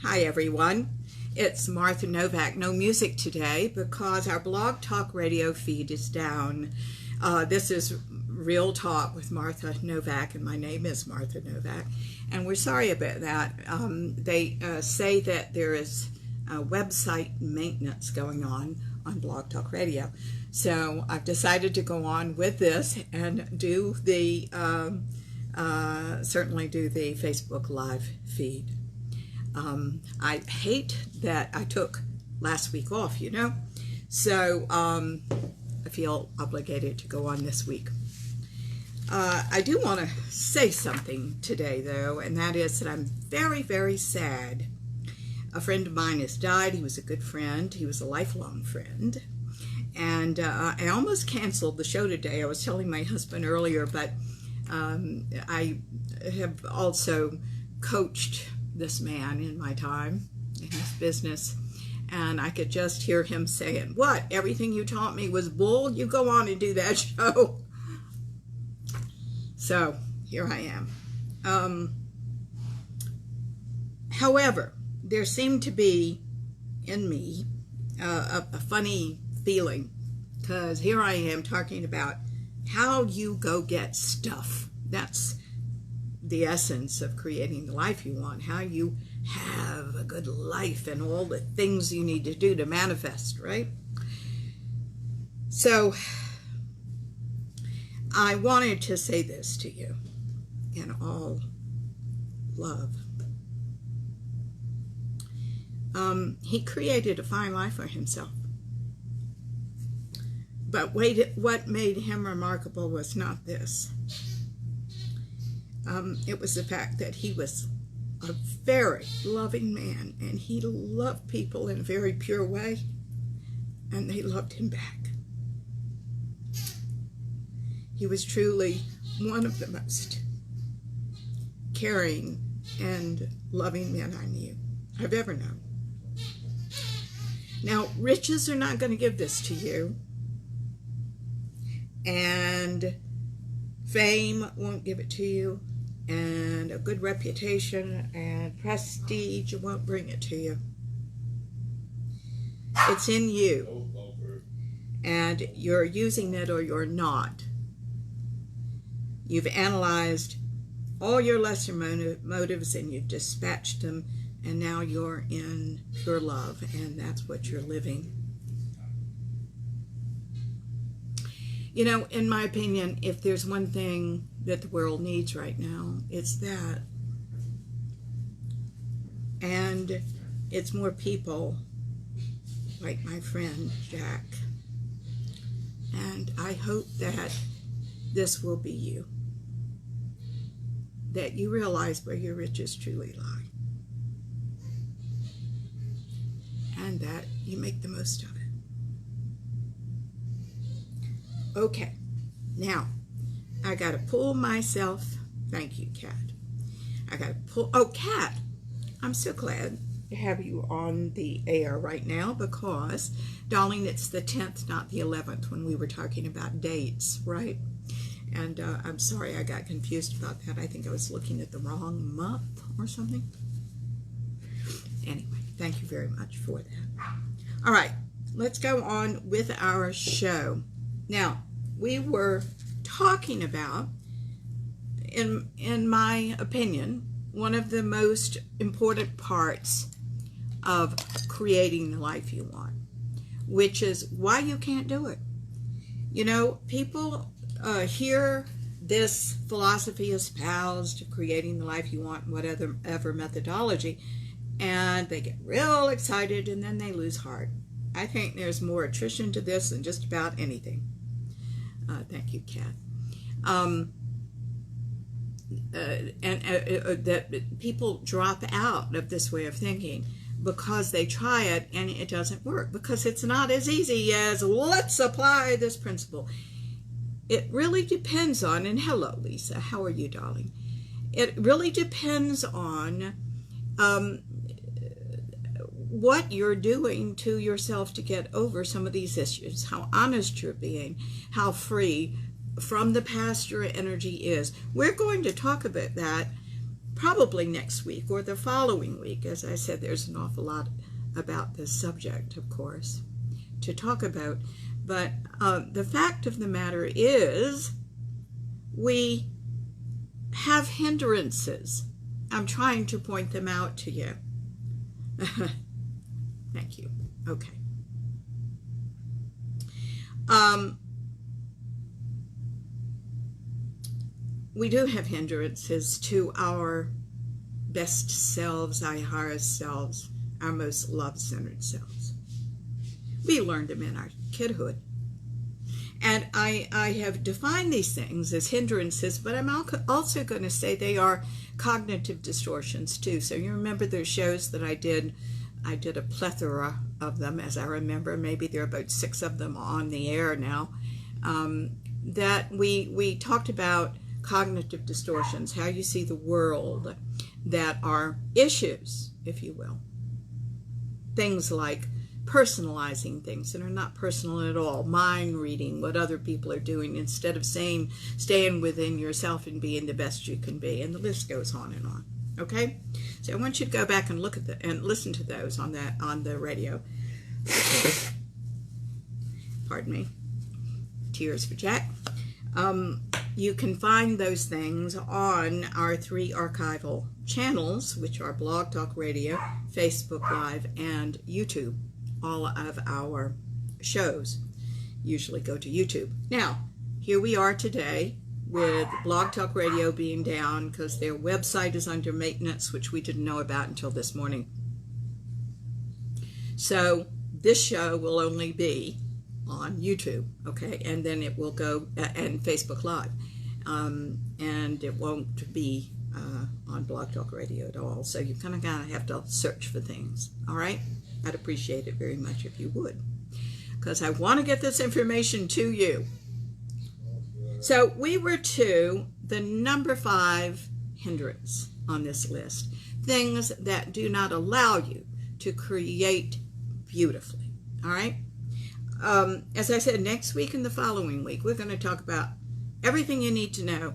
Hi everyone, it's Martha Novak. No music today because our Blog Talk radio feed is down. This is Real Talk with Martha Novak, and my name is Martha Novak, and we're sorry about that. They say that there is website maintenance going on Blog Talk Radio, so I've decided to go on with this and do the certainly do the Facebook Live feed. I hate that I took last week off, so I feel obligated to go on this week. I do want to say something today, though, and that is that I'm very, very sad. A friend of mine has died. He was a good friend. He was a lifelong friend. And I almost canceled the show today. I was telling my husband earlier, but I have also coached this man in my time in his business, and I could just hear him saying, "What? Everything you taught me was bull? You go on and do that show." So here I am. However, there seemed to be in me a funny feeling, because here I am talking about how you go get stuff. That's the essence of creating the life you want, how you have a good life and all the things you need to do to manifest, right? So I wanted to say this to you in all love. He created a fine life for himself. But what made him remarkable was not this. It was the fact that he was a very loving man, and he loved people in a very pure way, and they loved him back. He was truly one of the most caring and loving men I've ever known. Now, riches are not going to give this to you, and fame won't give it to you, and a good reputation and prestige won't bring it to you. It's in you, and you're using it or you're not. You've analyzed all your lesser motives and you've dispatched them, and now you're in pure love, and that's what you're living. In my opinion, if there's one thing that the world needs right now, it's that. And it's more people like my friend Jack. And I hope that this will be you. That you realize where your riches truly lie. And that you make the most of it. Okay, now, I got to pull myself, thank you, Kat. I got to pull, Kat, I'm so glad to have you on the air right now because, darling, it's the 10th, not the 11th, when we were talking about dates, right? And I'm sorry I got confused about that. I think I was looking at the wrong month or something. Anyway, thank you very much for that. All right, let's go on with our show. Now, we were talking about, in my opinion, one of the most important parts of creating the life you want, which is why you can't do it. People hear this philosophy espoused, creating the life you want, whatever methodology, and they get real excited and then they lose heart. I think there's more attrition to this than just about anything. Thank you, Kat. That people drop out of this way of thinking because they try it and it doesn't work, because it's not as easy as let's apply this principle. It really depends on, and hello, Lisa, how are you, darling? It really depends on what you're doing to yourself to get over some of these issues, how honest you're being, how free from the past your energy is. We're going to talk about that probably next week or the following week. As I said, there's an awful lot about this subject, of course, to talk about. But the fact of the matter is, we have hindrances. I'm trying to point them out to you. Thank you. Okay. We do have hindrances to our best selves, our highest selves, our most love-centered selves. We learned them in our kidhood. And I have defined these things as hindrances, but I'm also going to say they are cognitive distortions too. So you remember those shows that I did a plethora of them, as I remember. Maybe there are about 6 of them on the air now. That we talked about cognitive distortions, how you see the world, that are issues, if you will. Things like personalizing things that are not personal at all, mind reading what other people are doing instead of staying within yourself and being the best you can be, and the list goes on and on. Okay, so I want you to go back and look at and listen to those on the radio. Pardon me. Tears for Jack. You can find those things on our 3 archival channels, which are Blog Talk Radio, Facebook Live, and YouTube. All of our shows usually go to YouTube. Now, here we are today with Blog Talk Radio being down because their website is under maintenance, which we didn't know about until this morning. So this show will only be on YouTube, okay, and then it will go and Facebook Live, and it won't be on Blog Talk Radio at all. So you're kind of gonna have to search for things. All right, I'd appreciate it very much if you would, because I want to get this information to you. So we were to the number 5 hindrance on this list, things that do not allow you to create beautifully. All right. As I said, next week and the following week, we're going to talk about everything you need to know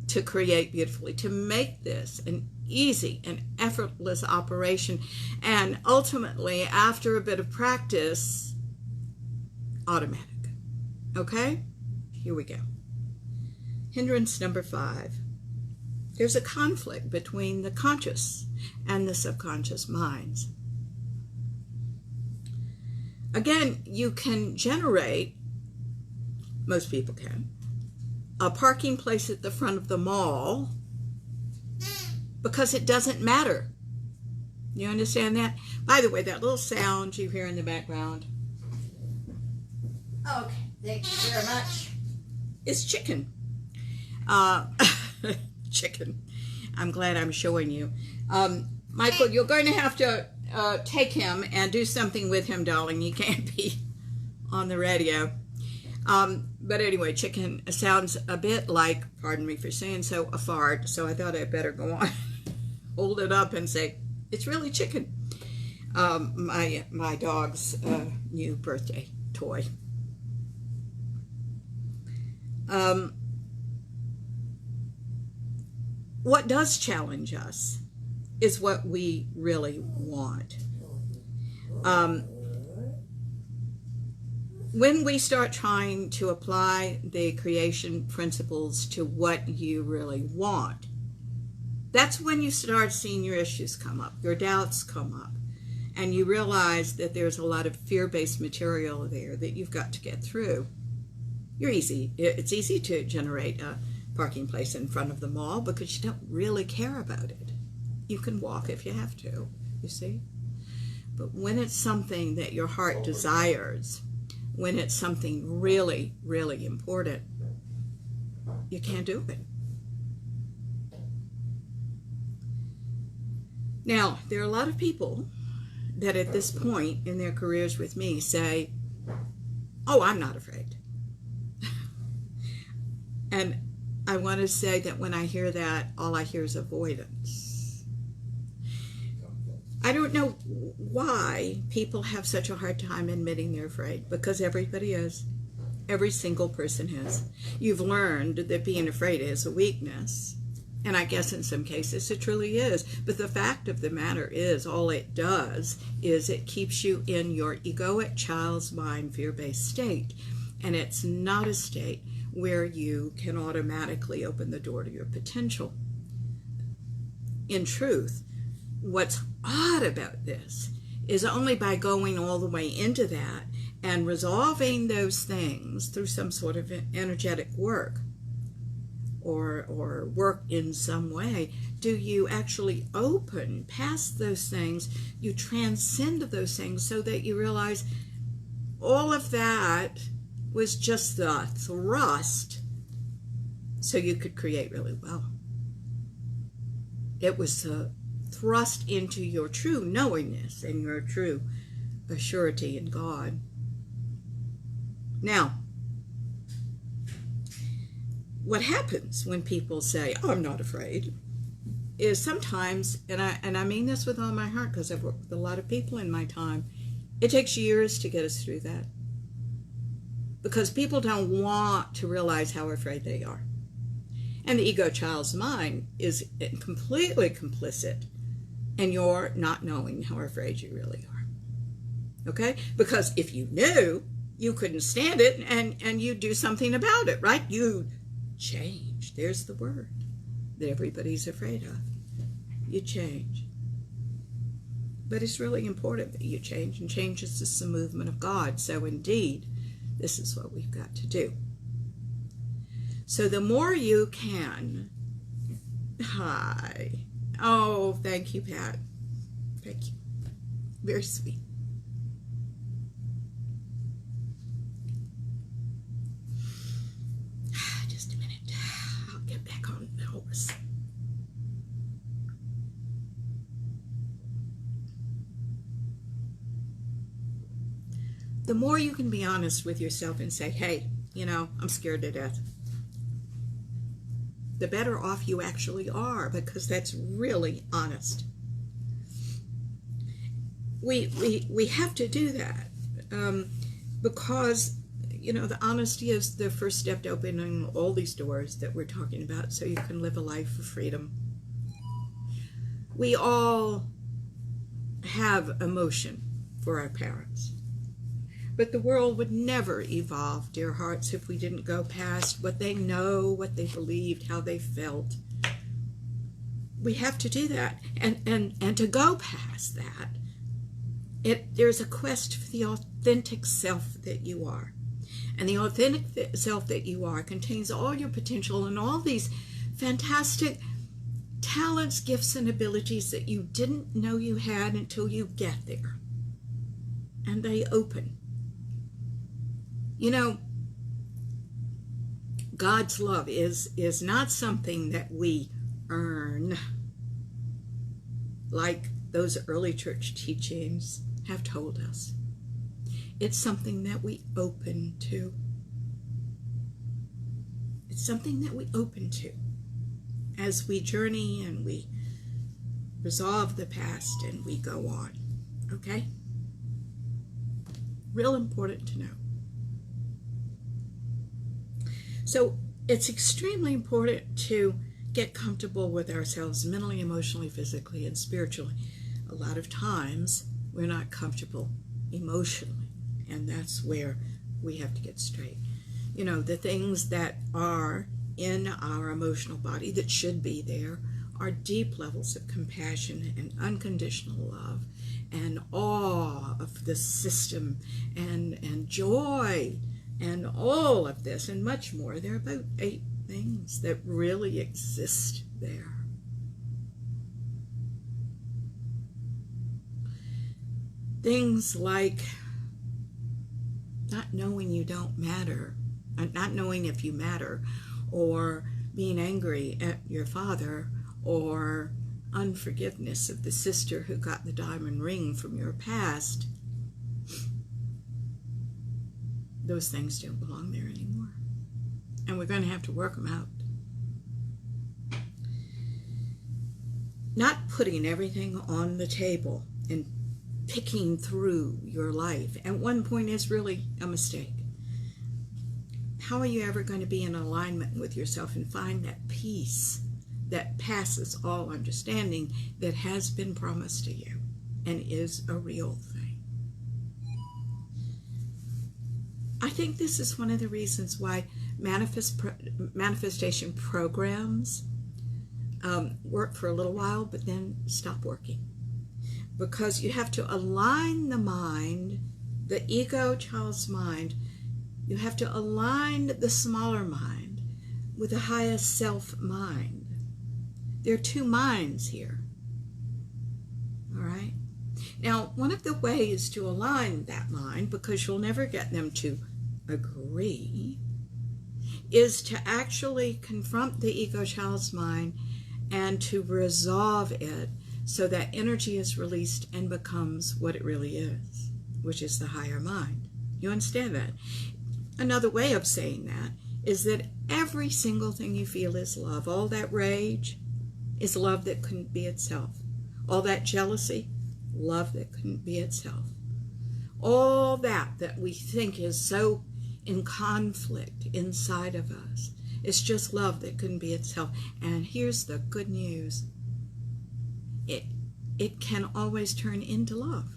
to create beautifully, to make this an easy and effortless operation, and ultimately, after a bit of practice, automatic. Okay? Here we go. Hindrance number 5. There's a conflict between the conscious and the subconscious minds. Again, you can generate, most people can, a parking place at the front of the mall because it doesn't matter. You understand that? By the way, that little sound you hear in the background, okay, thank you very much, is chicken. Chicken. I'm glad I'm showing you. Michael, you're going to have to take him and do something with him, darling. He can't be on the radio. But anyway, chicken sounds a bit like, pardon me for saying so, a fart. So I thought I'd better go on, hold it up and say, it's really chicken. My dog's new birthday toy. What does challenge us is what we really want. When we start trying to apply the creation principles to what you really want, that's when you start seeing your issues come up, your doubts come up, and you realize that there's a lot of fear-based material there that you've got to get through. It's easy to generate a parking place in front of the mall because you don't really care about it. You can walk if you have to, you see? But when it's something that your heart desires, when it's something really, really important, you can't do it. Now, there are a lot of people that at this point in their careers with me say, oh, I'm not afraid. And I want to say that when I hear that, all I hear is avoidance. I don't know why people have such a hard time admitting they're afraid, because everybody is. Every single person is. You've learned that being afraid is a weakness. And I guess in some cases it truly is. But the fact of the matter is, all it does is it keeps you in your egoic child's mind fear-based state. And it's not a state where you can automatically open the door to your potential. In truth, what's odd about this is only by going all the way into that and resolving those things through some sort of energetic work or work in some way, do you actually open past those things, you transcend those things so that you realize all of that was just the thrust so you could create really well. It was the thrust into your true knowingness and your true assurity in God. Now, what happens when people say, "Oh, I'm not afraid," is sometimes, and I mean this with all my heart because I've worked with a lot of people in my time, it takes years to get us through that. Because people don't want to realize how afraid they are. And the ego child's mind is completely complicit in your not knowing how afraid you really are. Okay? Because if you knew, you couldn't stand it and you'd do something about it, right? You'd change. There's the word that everybody's afraid of. You change. But it's really important that you change, and change is just the movement of God. So indeed, this is what we've got to do. So the more you can, hi. Oh, thank you, Pat. Thank you. Very sweet. Just a minute. I'll get back on the horse. The more you can be honest with yourself and say, hey, you know, I'm scared to death, the better off you actually are, because that's really honest. We have to do that because, you know, the honesty is the first step to opening all these doors that we're talking about so you can live a life of freedom. We all have emotion for our parents. But the world would never evolve, dear hearts, if we didn't go past what they know, what they believed, how they felt. We have to do that. And to go past that, there's a quest for the authentic self that you are. And the authentic self that you are contains all your potential and all these fantastic talents, gifts, and abilities that you didn't know you had until you get there. And they open. You know, God's love is not something that we earn, like those early church teachings have told us. It's something that we open to. It's something that we open to as we journey and we resolve the past and we go on. Okay? Real important to know. So it's extremely important to get comfortable with ourselves mentally, emotionally, physically, and spiritually. A lot of times we're not comfortable emotionally, and that's where we have to get straight. You know, the things that are in our emotional body that should be there are deep levels of compassion and unconditional love and awe of the system and joy and all of this and much more. There are about 8 things that really exist there. Things like not knowing you don't matter, not knowing if you matter, or being angry at your father, or unforgiveness of the sister who got the diamond ring from your past. Those things don't belong there anymore. And we're going to have to work them out. Not putting everything on the table and picking through your life at one point is really a mistake. How are you ever going to be in alignment with yourself and find that peace that passes all understanding that has been promised to you and is a real thing. I think this is one of the reasons why manifestation programs work for a little while but then stop working. Because you have to align the mind, the ego child's mind, you have to align the smaller mind with the highest self mind. There are two minds here. All right? Now, one of the ways to align that mind, because you'll never get them to agree, is to actually confront the ego child's mind and to resolve it so that energy is released and becomes what it really is, which is the higher mind. You understand that? Another way of saying that is that every single thing you feel is love. All that rage is love that couldn't be itself. All that jealousy, love that couldn't be itself. All that we think is so in conflict inside of us, it's just love that couldn't be itself. And here's the good news. It can always turn into love.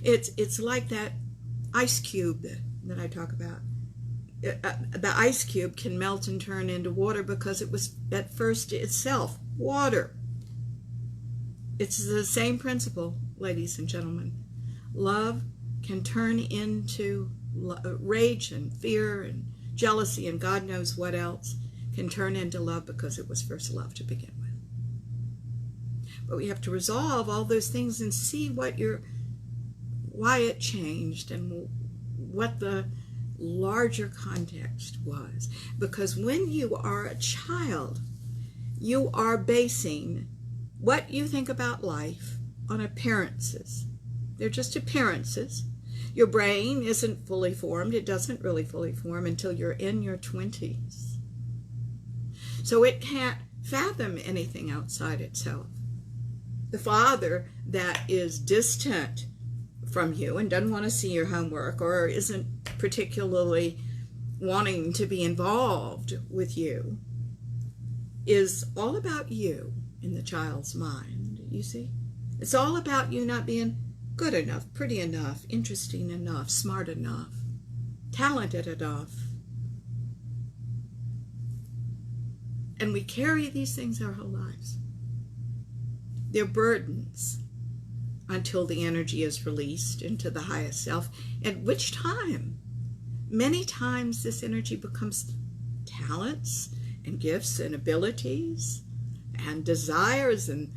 It's like that ice cube that I talk about. The ice cube can melt and turn into water because it was at first itself water. It's the same principle, ladies and gentlemen. Love can turn into rage and fear and jealousy and God knows what else, can turn into love because it was first love to begin with. But we have to resolve all those things and see why it changed and what the larger context was. Because when you are a child, you are basing what you think about life on appearances. They're just appearances. Your brain isn't fully formed. It doesn't really fully form until you're in your 20s. So it can't fathom anything outside itself. The father that is distant from you and doesn't want to see your homework or isn't particularly wanting to be involved with you is all about you in the child's mind, you see? It's all about you not being good enough, pretty enough, interesting enough, smart enough, talented enough. And we carry these things our whole lives. They're burdens until the energy is released into the highest self, at which time, many times this energy becomes talents and gifts and abilities and desires and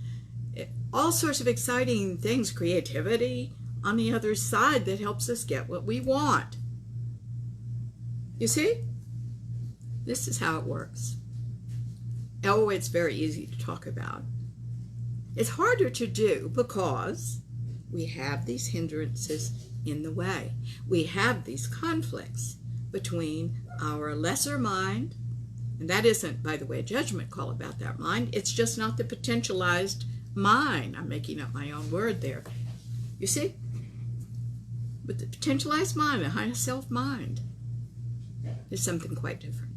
all sorts of exciting things, creativity on the other side that helps us get what we want. You see? This is how it works. Oh, it's very easy to talk about. It's harder to do because we have these hindrances in the way. We have these conflicts between our lesser mind, and that isn't, by the way, a judgment call about that mind. It's just not the potentialized mind. I'm making up my own word there. You see? But the potentialized mind, the higher self mind, is something quite different.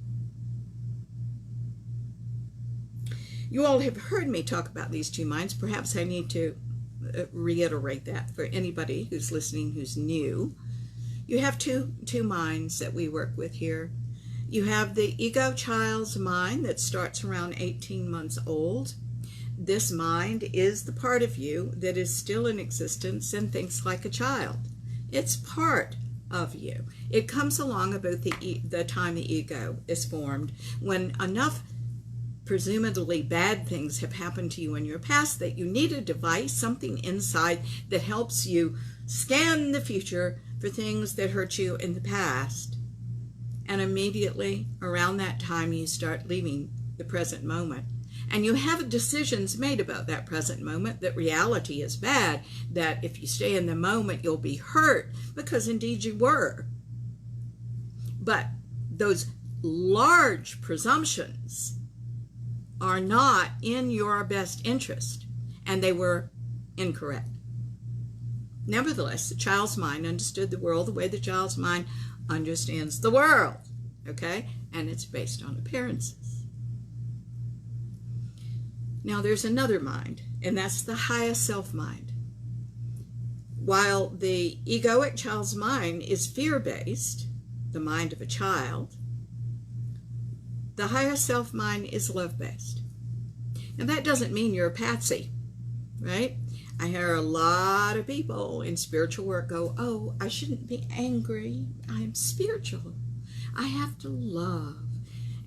You all have heard me talk about these two minds. Perhaps I need to reiterate that for anybody who's listening who's new. You have two minds that we work with here. You have the ego child's mind that starts around 18 months old. This mind is the part of you that is still in existence and thinks like a child. It's part of you. It comes along about the time the ego is formed, when enough presumably bad things have happened to you in your past that you need a device, something inside that helps you scan the future for things that hurt you in the past. And immediately around that time you start leaving the present moment. And you have decisions made about that present moment, that reality is bad, that if you stay in the moment you'll be hurt, because indeed you were. But those large presumptions are not in your best interest, and they were incorrect. Nevertheless, the child's mind understood the world the way the child's mind understands the world, okay? And it's based on appearances. Now there's another mind, and that's the highest self mind. While the egoic child's mind is fear-based, the mind of a child, the highest self mind is love-based. And that doesn't mean you're a patsy, right? I hear a lot of people in spiritual work go, oh, I shouldn't be angry. I'm spiritual. I have to love.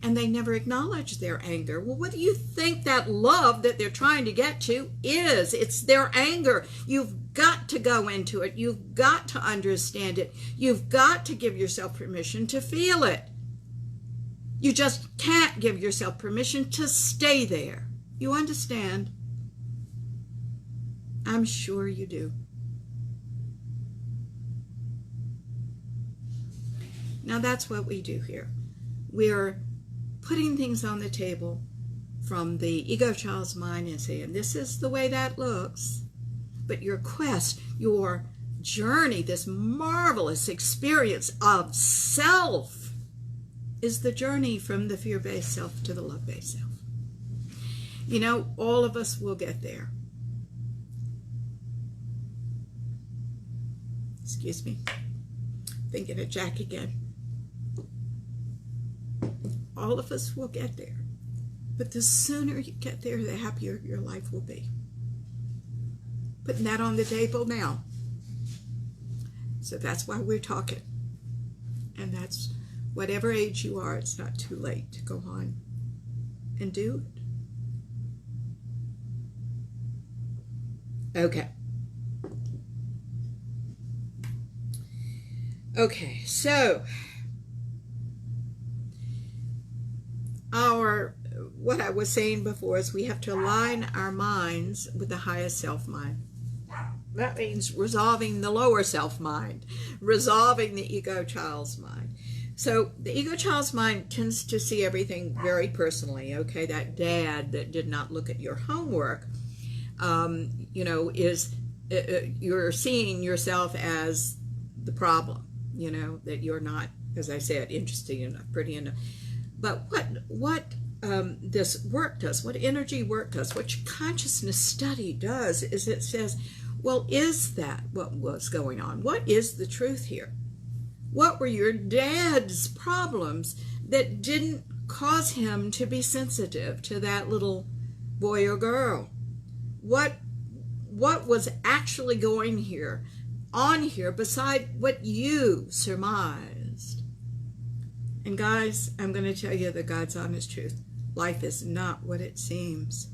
And they never acknowledge their anger. Well, what do you think that love that they're trying to get to is? It's their anger. You've got to go into it. You've got to understand it. You've got to give yourself permission to feel it. You just can't give yourself permission to stay there. You understand? I'm sure you do. Now that's what we do here. We're putting things on the table from the ego child's mind and saying, this is the way that looks. But your quest, your journey, this marvelous experience of self is the journey from the fear-based self to the love-based self. You know, all of us will get there. Excuse me. Thinking of Jack again. All of us will get there. But the sooner you get there, the happier your life will be. Putting that on the table now. So that's why we're talking. And that's whatever age you are, it's not too late to go on and do it. Okay. Okay, so what I was saying before is we have to align our minds with the highest self-mind. That means resolving the lower self-mind, resolving the ego child's mind. So the ego child's mind tends to see everything very personally, okay? That dad that did not look at your homework, you know, you're seeing yourself as the problem, you know, that you're not, as I said, interesting enough, pretty enough. But what this work does, what energy work does, what consciousness study does, is it says, well, is that what was going on? What is the truth here? What were your dad's problems that didn't cause him to be sensitive to that little boy or girl? What was actually going on here beside what you surmised? And guys, I'm going to tell you the God's honest truth. Life is not what it seems.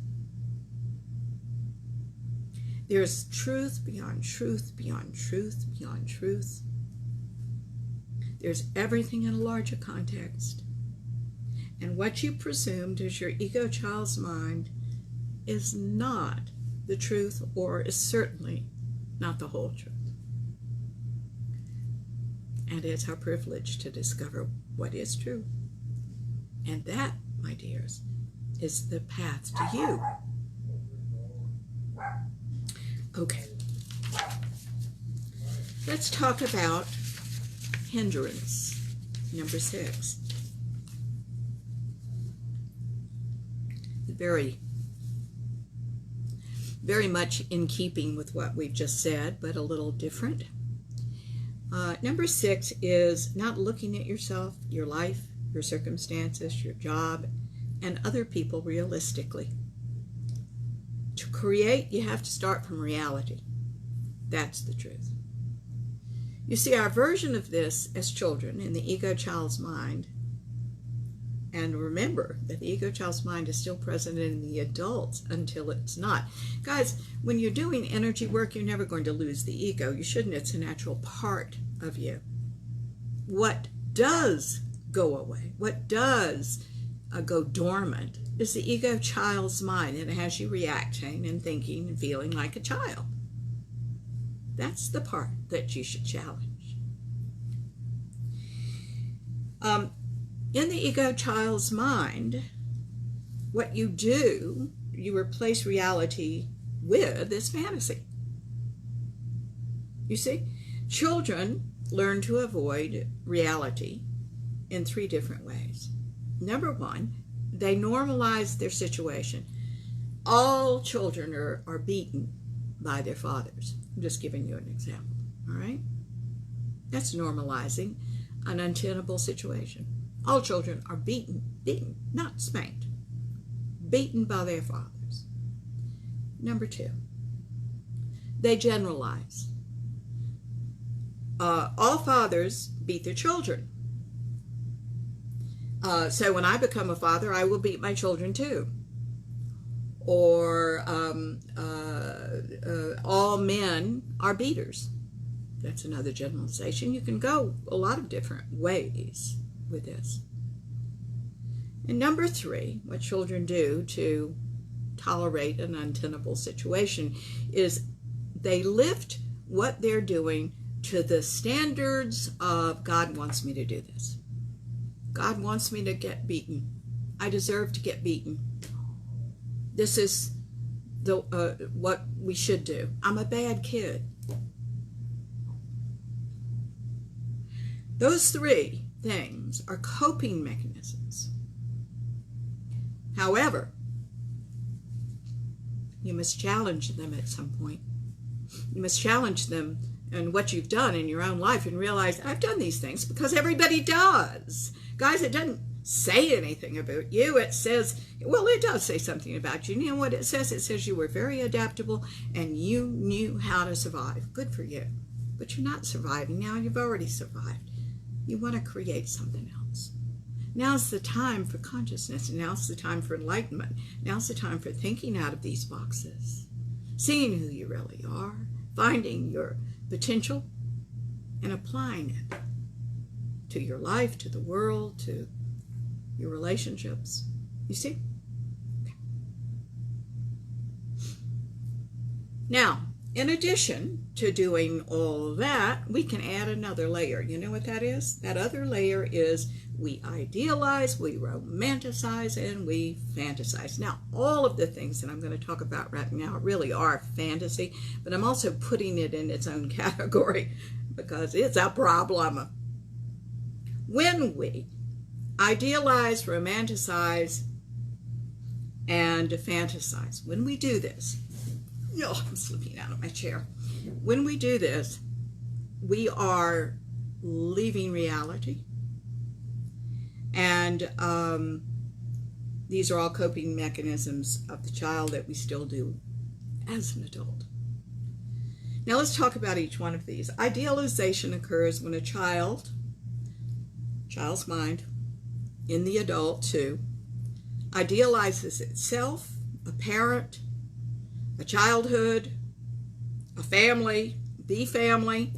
There's truth beyond truth, beyond truth, beyond truth. There's everything in a larger context. And what you presumed is your ego child's mind is not the truth, or is certainly not the whole truth. And it's our privilege to discover what is true. And that, my dears, is the path to you. Okay. Let's talk about hindrance, number 6. Very much in keeping with what we've just said, but a little different. Number 6 is not looking at yourself, your life, your circumstances, your job, and other people realistically. To create, you have to start from reality. That's the truth. You see, our version of this as children in the ego child's mind, and remember that the ego child's mind is still present in the adults until it's not. Guys, when you're doing energy work, you're never going to lose the ego. You shouldn't. It's a natural part of you. What does go away, what does go dormant, is the ego child's mind, and it has you reacting and thinking and feeling like a child. That's the part that you should challenge. In the ego child's mind, what you do, you replace reality with this fantasy. You see, children learn to avoid reality in 3 different ways. Number 1, they normalize their situation. all children are beaten by their fathers. I'm just giving you an example, all right? That's normalizing an untenable situation. All children are beaten, not spanked, beaten by their fathers. Number two, they generalize. All fathers beat their children. So when I become a father, I will beat my children too. Or all men are beaters. That's another generalization. You can go a lot of different ways with this. And number three, what children do to tolerate an untenable situation is they lift what they're doing to the standards of God wants me to do this. God wants me to get beaten. I deserve to get beaten. This is what we should do. I'm a bad kid. Those three things are coping mechanisms. However, you must challenge them at some point. You must challenge them and what you've done in your own life and realize, I've done these things because everybody does. Guys, it doesn't say anything about you. It says, well, it does say something about you. You know what it says? It says you were very adaptable and you knew how to survive. Good for you. But you're not surviving now. You've already survived. You want to create something else. Now's the time for consciousness. Now's the time for enlightenment. Now's the time for thinking out of these boxes, seeing who you really are, finding your potential, and applying it to your life, to the world, to your relationships. You see? Okay. Now, in addition to doing all that, we can add another layer. You know what that is? That other layer is we idealize, we romanticize, and we fantasize. Now, all of the things that I'm going to talk about right now really are fantasy, but I'm also putting it in its own category because it's a problem. When we idealize, romanticize, and fantasize, when we do this, I'm slipping out of my chair. When we do this, we are leaving reality. And these are all coping mechanisms of the child that we still do as an adult. Now let's talk about each one of these. Idealization occurs when a child's mind, in the adult too, idealizes itself, a parent, a childhood, a family, the family,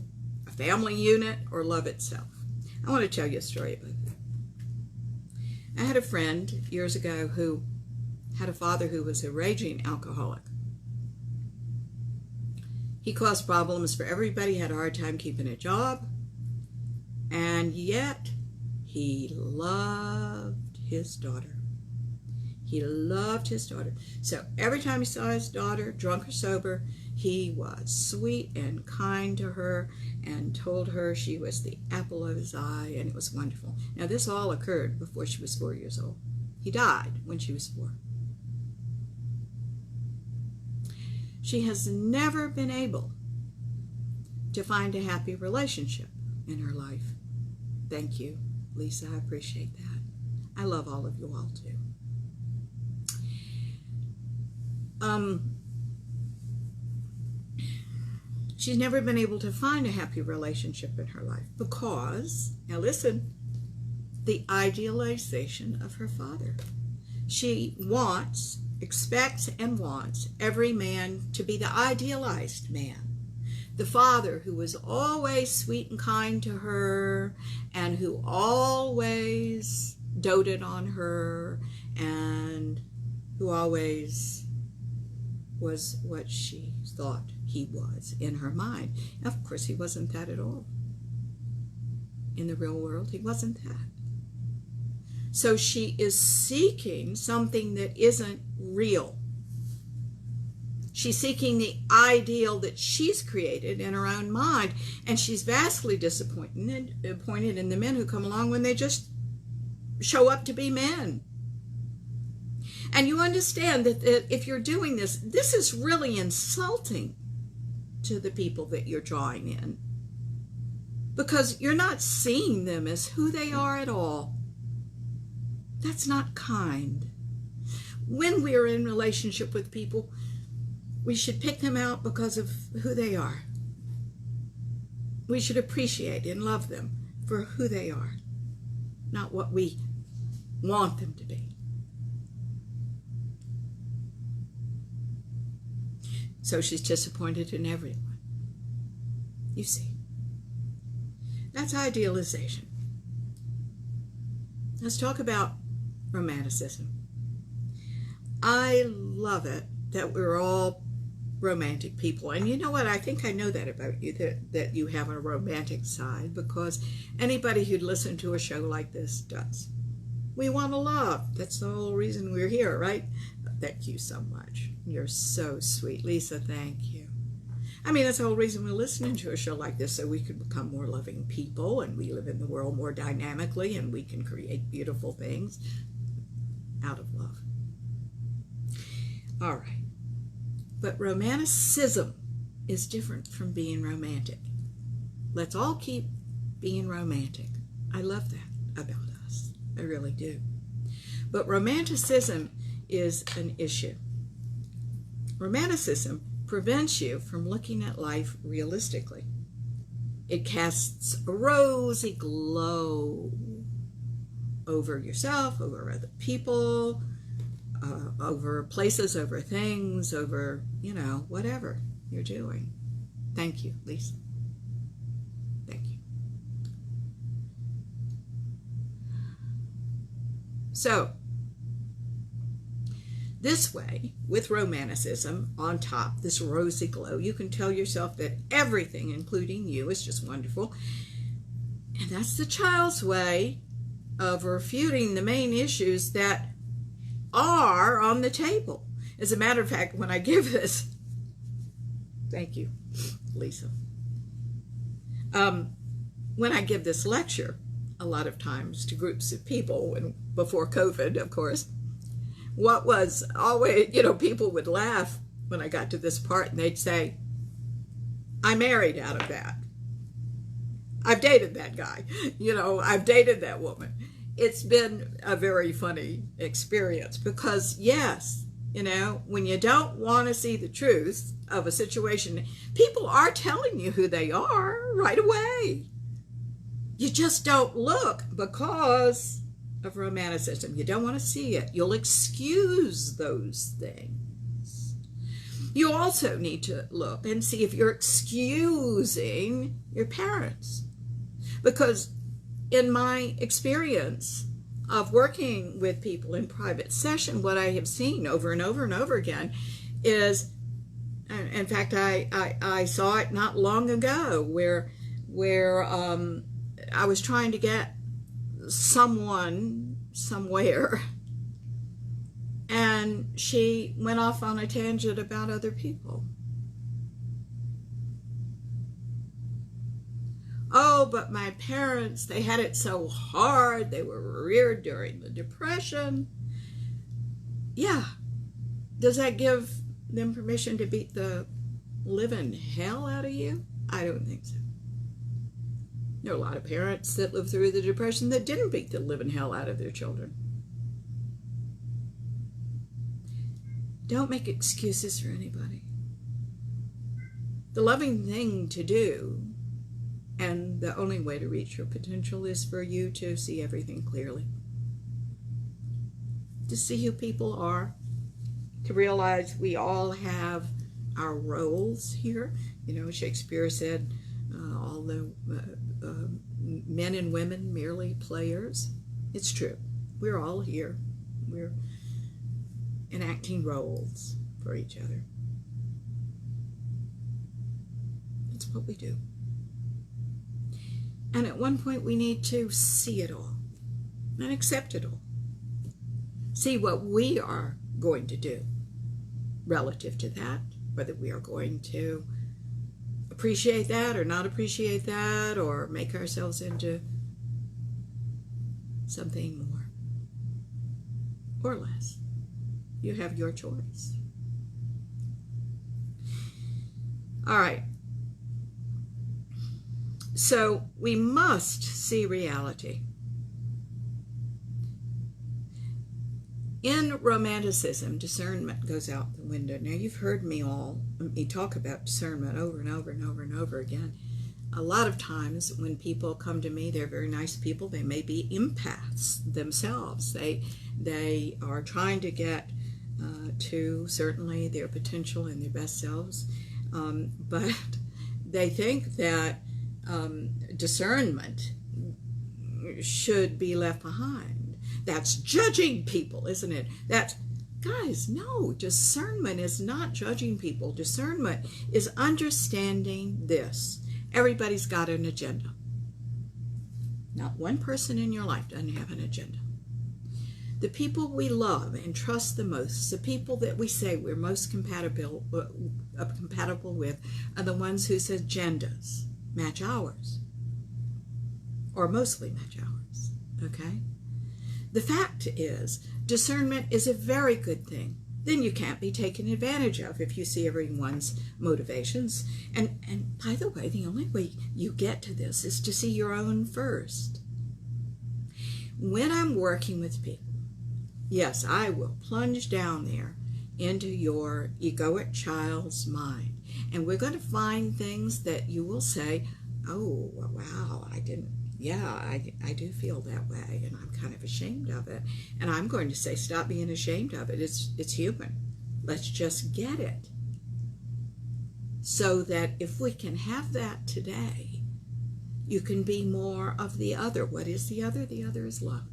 a family unit, or love itself. I want to tell you a story about that. I had a friend years ago who had a father who was a raging alcoholic. He caused problems for everybody, had a hard time keeping a job, and yet he loved his daughter. He loved his daughter. So every time he saw his daughter, drunk or sober, he was sweet and kind to her and told her she was the apple of his eye, and it was wonderful. Now, this all occurred before she was 4 years old. He died when she was 4. She has never been able to find a happy relationship in her life. Thank you, Lisa. I appreciate that. I love all of you all too. She's never been able to find a happy relationship in her life because, now listen, the idealization of her father. She expects and wants every man to be the idealized man. The father who was always sweet and kind to her and who always doted on her and who always was what she thought he was in her mind. Of course, he wasn't that at all. In the real world, he wasn't that. So she is seeking something that isn't real. She's seeking the ideal that she's created in her own mind, and she's vastly disappointed in the men who come along when they just show up to be men. And you understand that if you're doing this, this is really insulting to the people that you're drawing in, because you're not seeing them as who they are at all. That's not kind. When we're in relationship with people, we should pick them out because of who they are. We should appreciate and love them for who they are, not what we want them to be. So she's disappointed in everyone. You see, that's idealization. Let's talk about romanticism. I love it that we're all romantic people. And you know what? I think I know that about you, that you have a romantic side, because anybody who'd listen to a show like this does. We want to love. That's the whole reason we're here, right? Thank you so much. You're so sweet. Lisa, thank you. I mean, that's the whole reason we're listening to a show like this, so we can become more loving people, and we live in the world more dynamically, and we can create beautiful things out of love. All right. But romanticism is different from being romantic. Let's all keep being romantic. I love that about us. I really do. But romanticism is an issue. Romanticism prevents you from looking at life realistically. It casts a rosy glow over yourself, over other people, over places, over things, over, whatever you're doing. Thank you, Lisa. Thank you. So, this way, with romanticism on top, this rosy glow, you can tell yourself that everything, including you, is just wonderful. And that's the child's way of refuting the main issues that are on the table. As a matter of fact, when I give this, thank you, Lisa. When I give this lecture, a lot of times to groups of people, and before COVID, of course, what was always, people would laugh when I got to this part, and they'd say, I married out of that. I've dated that guy. I've dated that woman. It's been a very funny experience because, yes, when you don't want to see the truth of a situation, people are telling you who they are right away. You just don't look because of romanticism. You don't want to see it. You'll excuse those things. You also need to look and see if you're excusing your parents. Because in my experience of working with people in private session, what I have seen over and over and over again is, in fact, I saw it not long ago where I was trying to get someone somewhere, and she went off on a tangent about other people. Oh, but my parents, they had it so hard. They were reared during the Depression. Yeah. Does that give them permission to beat the living hell out of you? I don't think so. There are a lot of parents that lived through the Depression that didn't beat the living hell out of their children. Don't make excuses for anybody. The loving thing to do, and the only way to reach your potential, is for you to see everything clearly. To see who people are. To realize we all have our roles here. Shakespeare said, all the men and women merely players. It's true. We're all here. We're enacting roles for each other. That's what we do. And at one point we need to see it all and accept it all. See what we are going to do relative to that, whether we are going to appreciate that or not appreciate that, or make ourselves into something more or less. You have your choice. All right. So we must see reality. In romanticism, discernment goes out the window. Now, you've heard me talk about discernment over and over and over and over again. A lot of times when people come to me, they're very nice people. They may be empaths themselves. They are trying to get to certainly their potential and their best selves, but they think that discernment should be left behind. That's judging people, isn't it? Guys, no, discernment is not judging people. Discernment is understanding this. Everybody's got an agenda. Not one person in your life doesn't have an agenda. The people we love and trust the most, the people that we say we're most compatible with, are the ones whose agendas match ours, or mostly match ours, okay? The fact is, discernment is a very good thing. Then you can't be taken advantage of if you see everyone's motivations. And by the way, the only way you get to this is to see your own first. When I'm working with people, yes, I will plunge down there into your egoic child's mind. And we're going to find things that you will say, oh, wow, I do feel that way, and I'm kind of ashamed of it. And I'm going to say, stop being ashamed of it. It's human. Let's just get it. So that if we can have that today, you can be more of the other. What is the other? The other is love.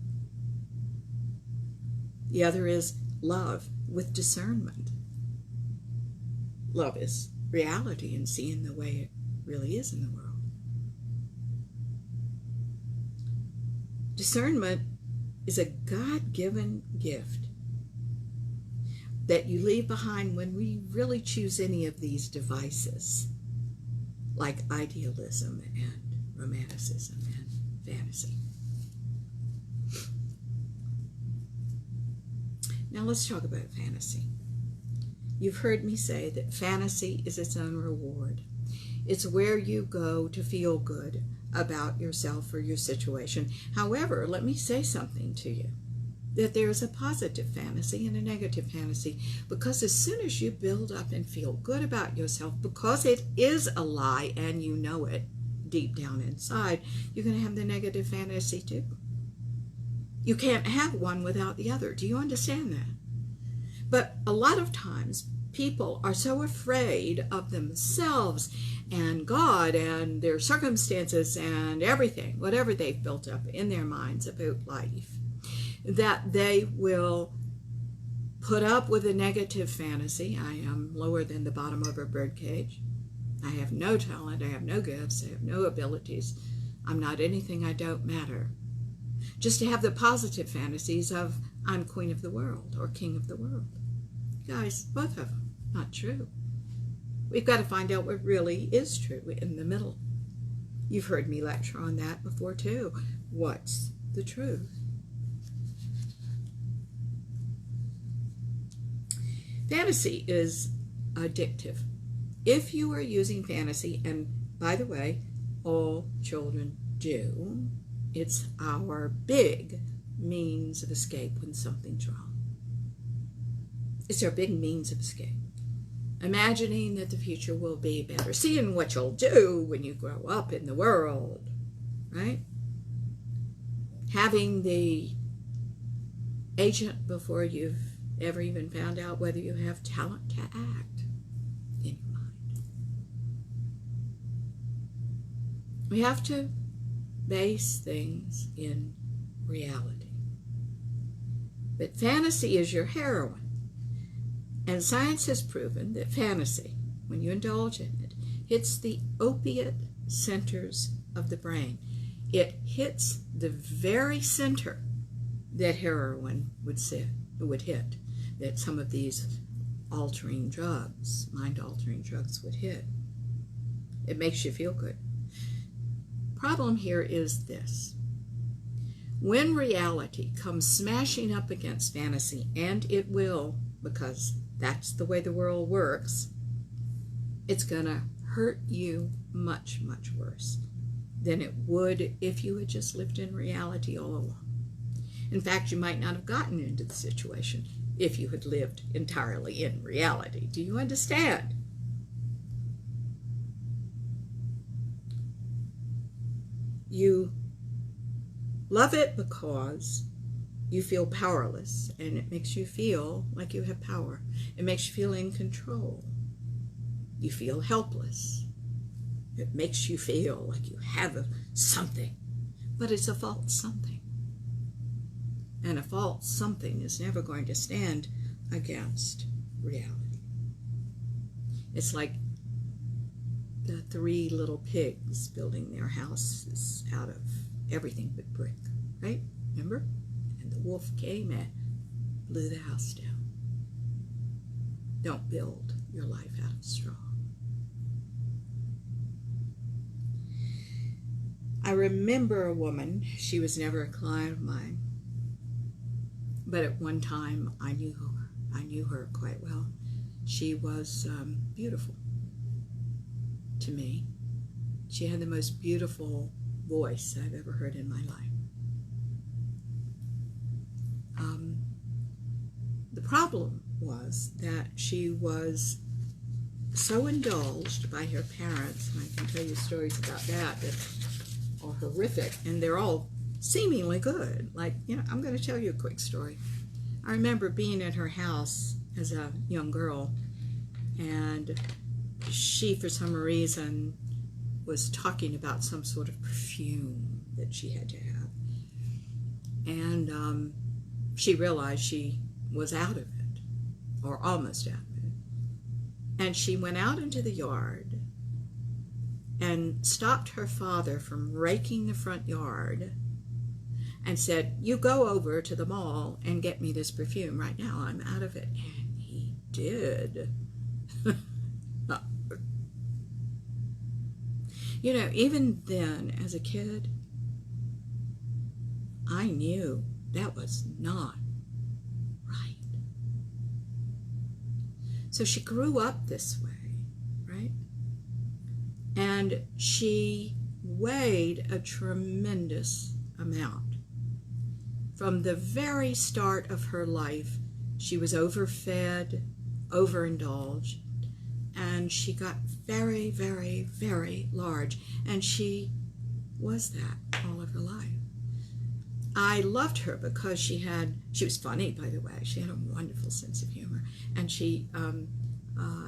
The other is love with discernment. Love is reality and seeing the way it really is in the world. Discernment is a God-given gift that you leave behind when we really choose any of these devices, like idealism and romanticism and fantasy. Now let's talk about fantasy. You've heard me say that fantasy is its own reward. It's where you go to feel good about yourself or your situation. However, let me say something to you, that there is a positive fantasy and a negative fantasy, because as soon as you build up and feel good about yourself, because it is a lie and you know it deep down inside, you're going to have the negative fantasy too. You can't have one without the other. Do you understand that? But a lot of times people are so afraid of themselves and God and their circumstances and everything, whatever they've built up in their minds about life, that they will put up with a negative fantasy. I am lower than the bottom of a birdcage. I have no talent. I have no gifts. I have no abilities. I'm not anything. I don't matter. Just to have the positive fantasies of I'm queen of the world or king of the world. Guys, both of them, not true. We've got to find out what really is true in the middle. You've heard me lecture on that before too. What's the truth? Fantasy is addictive. If you are using fantasy, and by the way, all children do, it's our big means of escape when something's wrong. It's our big means of escape. Imagining that the future will be better. Seeing what you'll do when you grow up in the world, right? Having the agent before you've ever even found out whether you have talent to act in your mind. We have to base things in reality. But fantasy is your heroine. And science has proven that fantasy, when you indulge in it, hits the opiate centers of the brain. It hits the very center that heroin would hit, that some of these altering drugs, mind-altering drugs would hit. It makes you feel good. Problem here is this. When reality comes smashing up against fantasy, and it will because that's the way the world works, it's going to hurt you much, much worse than it would if you had just lived in reality all along. In fact, you might not have gotten into the situation if you had lived entirely in reality. Do you understand? You love it because you feel powerless, and it makes you feel like you have power. It makes you feel in control. You feel helpless. It makes you feel like you have something, but it's a false something. And a false something is never going to stand against reality. It's like the 3 little pigs building their houses out of everything but brick, right? Remember? And the wolf came and blew the house down. Don't build your life out of straw. I remember a woman, she was never a client of mine, but at one time I knew her quite well. She was beautiful to me. She had the most beautiful voice I've ever heard in my life. The problem was that she was so indulged by her parents, and I can tell you stories about that are horrific, and they're all seemingly good. Like, I'm going to tell you a quick story. I remember being at her house as a young girl, and she, for some reason, was talking about some sort of perfume that she had to have. And she realized she was out of it, or almost out of it. And she went out into the yard and stopped her father from raking the front yard and said, "You go over to the mall and get me this perfume right now. I'm out of it." And he did. Even then, as a kid, I knew that was not right. So she grew up this way, right? And she weighed a tremendous amount. From the very start of her life, she was overfed, overindulged, and she got very, very, very large. And she was that all of her life. I loved her because she was funny, by the way. She had a wonderful sense of humor. And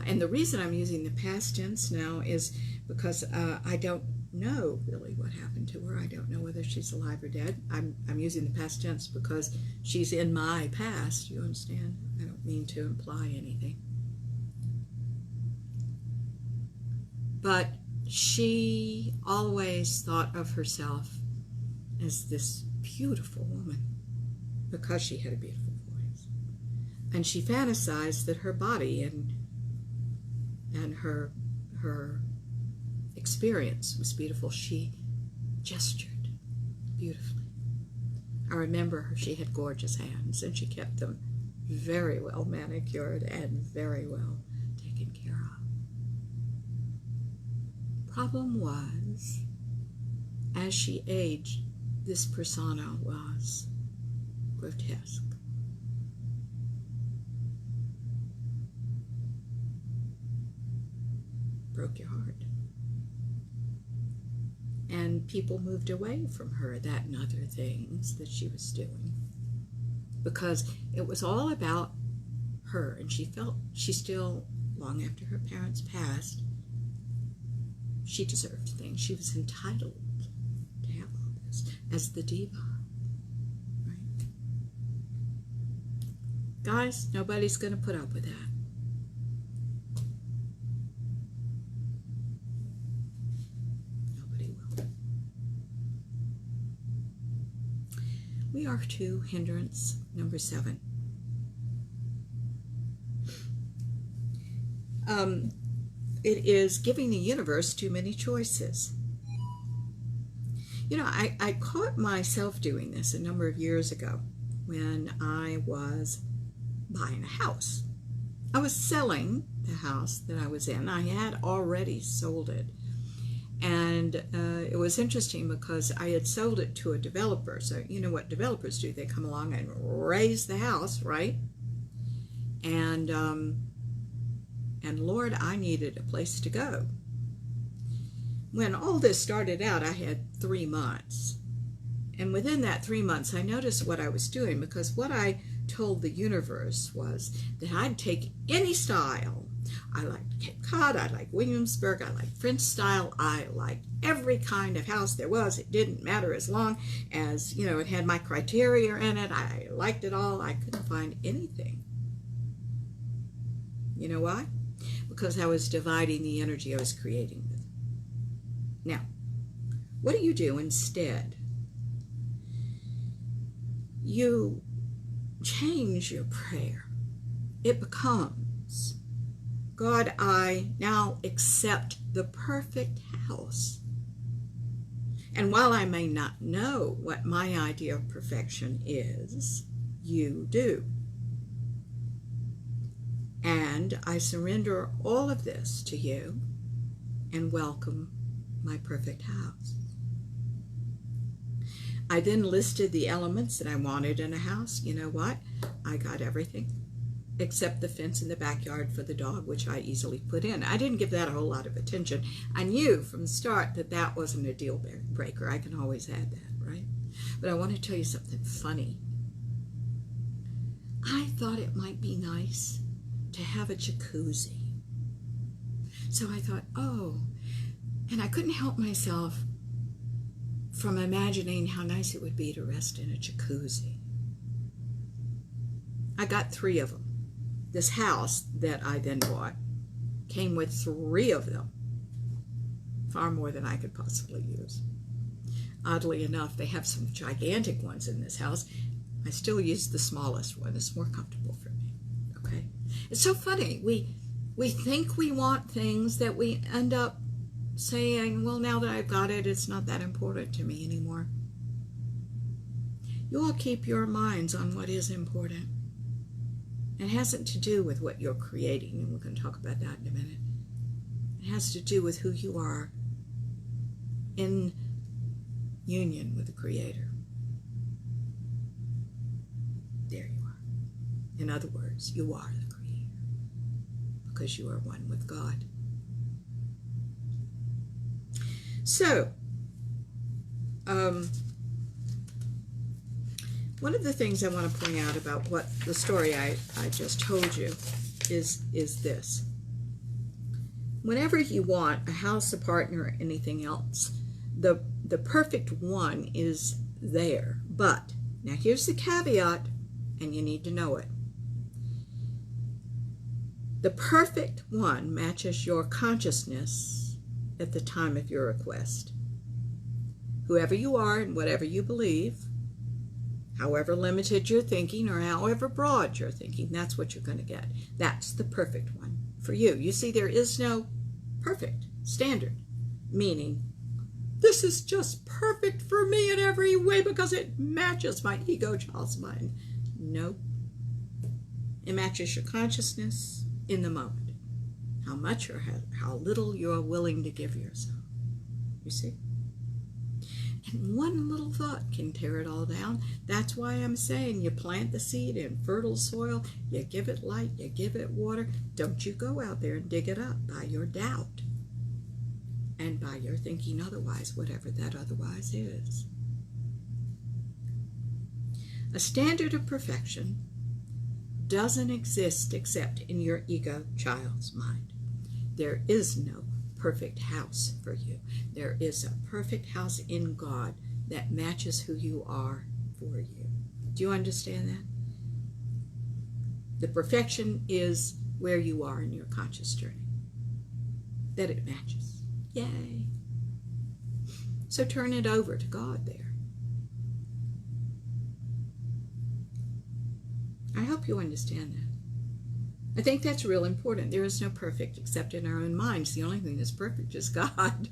and the reason I'm using the past tense now is because I don't know really what happened to her. I don't know whether she's alive or dead. I'm using the past tense because she's in my past, you understand? I don't mean to imply anything. But she always thought of herself as this beautiful woman because she had a beautiful voice. And she fantasized that her body and her experience was beautiful. She gestured beautifully. I remember her, she had gorgeous hands, and she kept them very well manicured and very well taken care of. Problem was, as she aged, this persona was grotesque. Broke your heart. And people moved away from her, that and other things that she was doing, because it was all about her, and she felt she still, long after her parents passed, she deserved things. She was entitled to have all this as the diva, right? Guys, nobody's going to put up with that. Nobody will. We are to hindrance number 7. It is giving the universe too many choices. I caught myself doing this a number of years ago when I was buying a house. I was selling the house that I was in. I had already sold it. And it was interesting because I had sold it to a developer. So you know what developers do. They come along and raise the house, right? And Lord, I needed a place to go. When all this started out, I had 3 months. And within that 3 months, I noticed what I was doing, because what I told the universe was that I'd take any style. I liked Cape Cod, I liked Williamsburg, I liked French style, I liked every kind of house there was. It didn't matter as long as, you know, it had my criteria in it. I liked it all. I couldn't find anything. You know why? Because I was dividing the energy I was creating with. Now, what do you do instead? You change your prayer. It becomes, God, I now accept the perfect house. And while I may not know what my idea of perfection is, you do. And I surrender all of this to you and welcome my perfect house. I then listed the elements that I wanted in a house. You know what? I got everything except the fence in the backyard for the dog, which I easily put in. I didn't give that a whole lot of attention. I knew from the start that that wasn't a deal breaker. I can always add that, right? But I want to tell you something funny. I thought it might be nice to have a jacuzzi. So I thought, oh, and I couldn't help myself from imagining how nice it would be to rest in a jacuzzi. I got 3 of them. This house that I then bought came with 3 of them, far more than I could possibly use. Oddly enough, they have some gigantic ones in this house. I still use the smallest one. It's more comfortable for me, okay? It's so funny. We think we want things that we end up saying, well, now that I've got it, it's not that important to me anymore. You all keep your minds on what is important. It hasn't to do with what you're creating, and we're going to talk about that in a minute. It has to do with who you are in union with the Creator. There you are. In other words, you are the Creator because you are one with God. So, one of the things I want to point out about what the story I just told you is this. Whenever you want a house, a partner, or anything else, the perfect one is there. But, now here's the caveat, and you need to know it. The perfect one matches your consciousness at the time of your request. Whoever you are and whatever you believe, however limited you're thinking or however broad you're thinking, that's what you're going to get. That's the perfect one for you. You see, there is no perfect standard, meaning this is just perfect for me in every way because it matches my ego child's mind. No. It matches your consciousness in the moment. How much or how little you're willing to give yourself. You see? And one little thought can tear it all down. That's why I'm saying you plant the seed in fertile soil, you give it light, you give it water. Don't you go out there and dig it up by your doubt and by your thinking otherwise, whatever that otherwise is. A standard of perfection doesn't exist except in your ego child's mind. There is no perfect house for you. There is a perfect house in God that matches who you are for you. Do you understand that? The perfection is where you are in your conscious journey. That it matches. Yay. So turn it over to God there. I hope you understand that. I think that's real important. There is no perfect except in our own minds. The only thing that's perfect is God.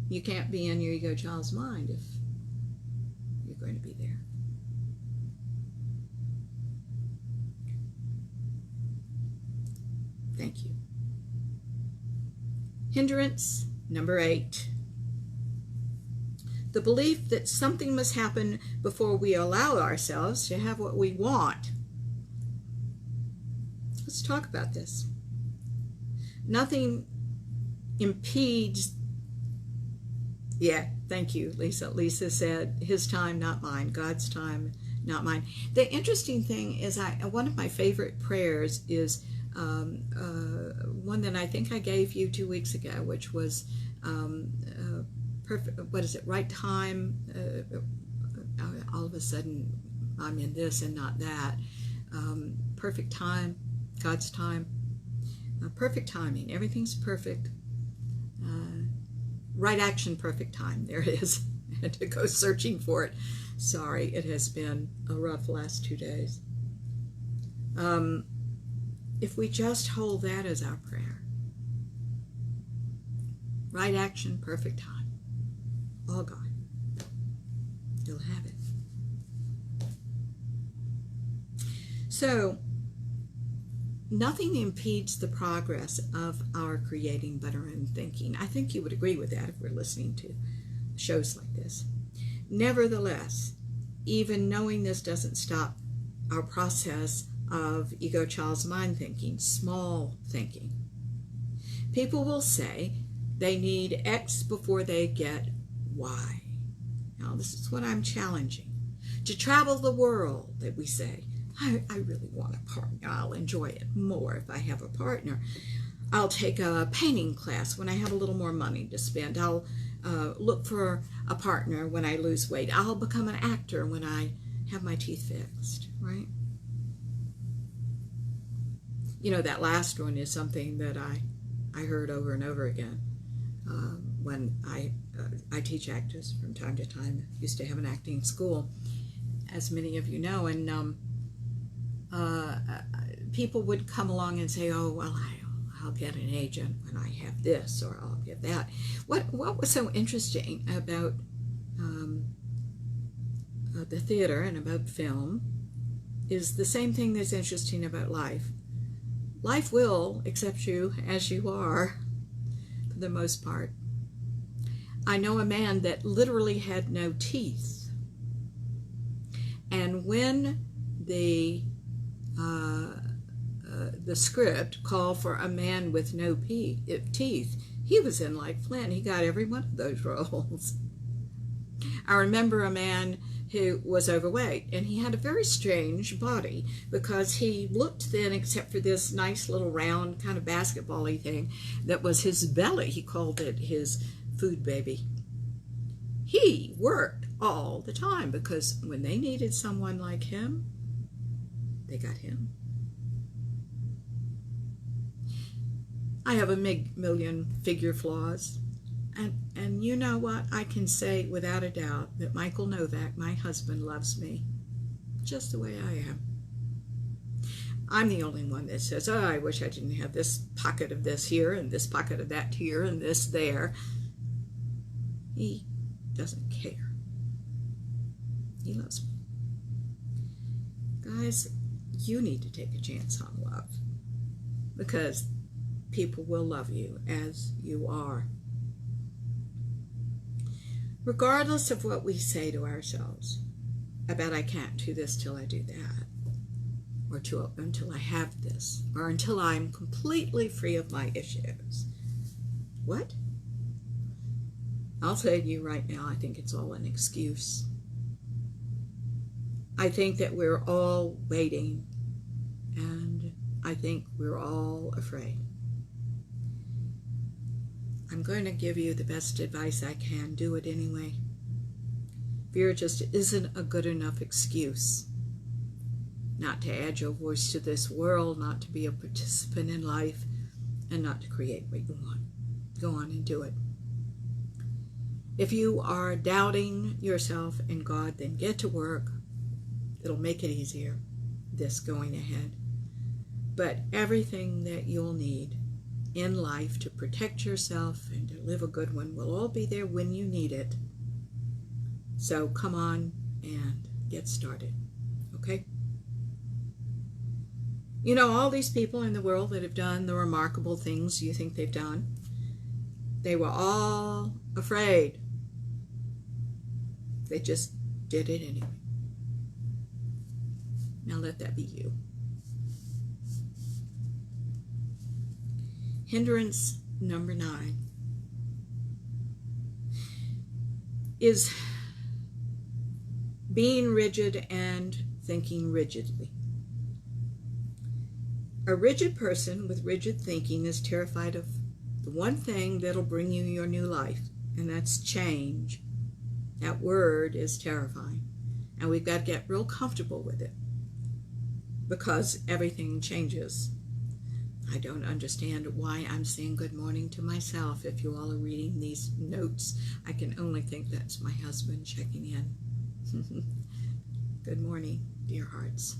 You can't be in your ego child's mind if you're going to be there. Thank you. Hindrance number 8. The belief that something must happen before we allow ourselves to have what we want. Let's talk about this. Nothing impedes. Yeah, thank you, Lisa. Lisa said, his time, not mine. God's time, not mine. The interesting thing is, one of my favorite prayers is one that I think I gave you 2 weeks ago, which was perfect. What is it? Right time. All of a sudden, I'm in this and not that. Perfect time. God's time. Perfect timing. Everything's perfect. Right action, perfect time. There it is. I had to go searching for it. Sorry, it has been a rough last 2 days. If we just hold that as our prayer. Right action, perfect time. All God. You'll have it. So, nothing impedes the progress of our creating but our own thinking. I think you would agree with that if we're listening to shows like this. Nevertheless, even knowing this doesn't stop our process of ego, child's mind thinking, small thinking. People will say they need X before they get Y. Now, this is what I'm challenging. To travel the world, that we say, I really want a partner. I'll enjoy it more if I have a partner. I'll take a painting class when I have a little more money to spend. I'll look for a partner when I lose weight. I'll become an actor when I have my teeth fixed, right? You know, that last one is something that I heard over and over again when I teach actors from time to time. I used to have an acting school, as many of you know, and people would come along and say, oh, well, I'll get an agent when I have this, or I'll get that. What was so interesting about the theater and about film is the same thing that's interesting about life. Life will accept you as you are, for the most part. I know a man that literally had no teeth, and when the script called for a man with no teeth, he was in like Flint. He got every one of those roles. I remember a man who was overweight, and he had a very strange body because he looked thin except for this nice little round kind of basketball-y thing that was his belly. He called it his food baby. He worked all the time because when they needed someone like him, they got him. I have a million figure flaws. And you know what? I can say without a doubt that Martha Novak, my husband, loves me just the way I am. I'm the only one that says, oh, I wish I didn't have this pocket of this here and this pocket of that here and this there. He doesn't care. He loves me. Guys, you need to take a chance on love, because people will love you as you are. Regardless of what we say to ourselves about I can't do this till I do that, or until I have this, or until I'm completely free of my issues. What? I'll say to you right now, I think it's all an excuse. I think that we're all waiting, and I think we're all afraid. I'm going to give you the best advice I can. Do it anyway. Fear just isn't a good enough excuse not to add your voice to this world, not to be a participant in life, and not to create what you want. Go on and do it. If you are doubting yourself and God, then get to work. It'll make it easier, this going ahead. But everything that you'll need in life to protect yourself and to live a good one will all be there when you need it. So come on and get started, okay? You know, all these people in the world that have done the remarkable things you think they've done, they were all afraid. They just did it anyway. Now let that be you. Hindrance number 9 is being rigid and thinking rigidly. A rigid person with rigid thinking is terrified of the one thing that'll bring you your new life, and that's change. That word is terrifying, and we've got to get real comfortable with it because everything changes. I don't understand why I'm saying good morning to myself. If you all are reading these notes, I can only think that's my husband checking in. Good morning, dear hearts.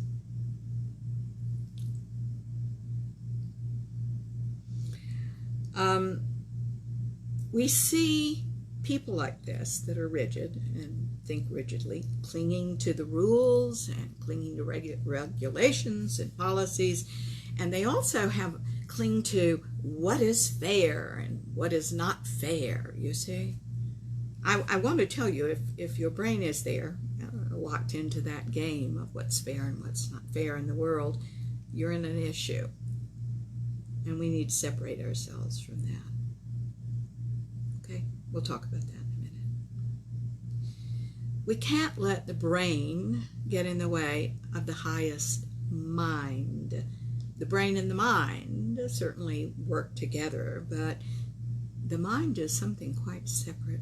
We see people like this that are rigid and think rigidly, clinging to the rules and clinging to regulations and policies, and they also cling to what is fair and what is not fair, you see. I want to tell you, if your brain is there, locked into that game of what's fair and what's not fair in the world, you're in an issue. And we need to separate ourselves from that. Okay? We'll talk about that in a minute. We can't let the brain get in the way of the highest mind. The brain and the mind certainly work together, but the mind is something quite separate.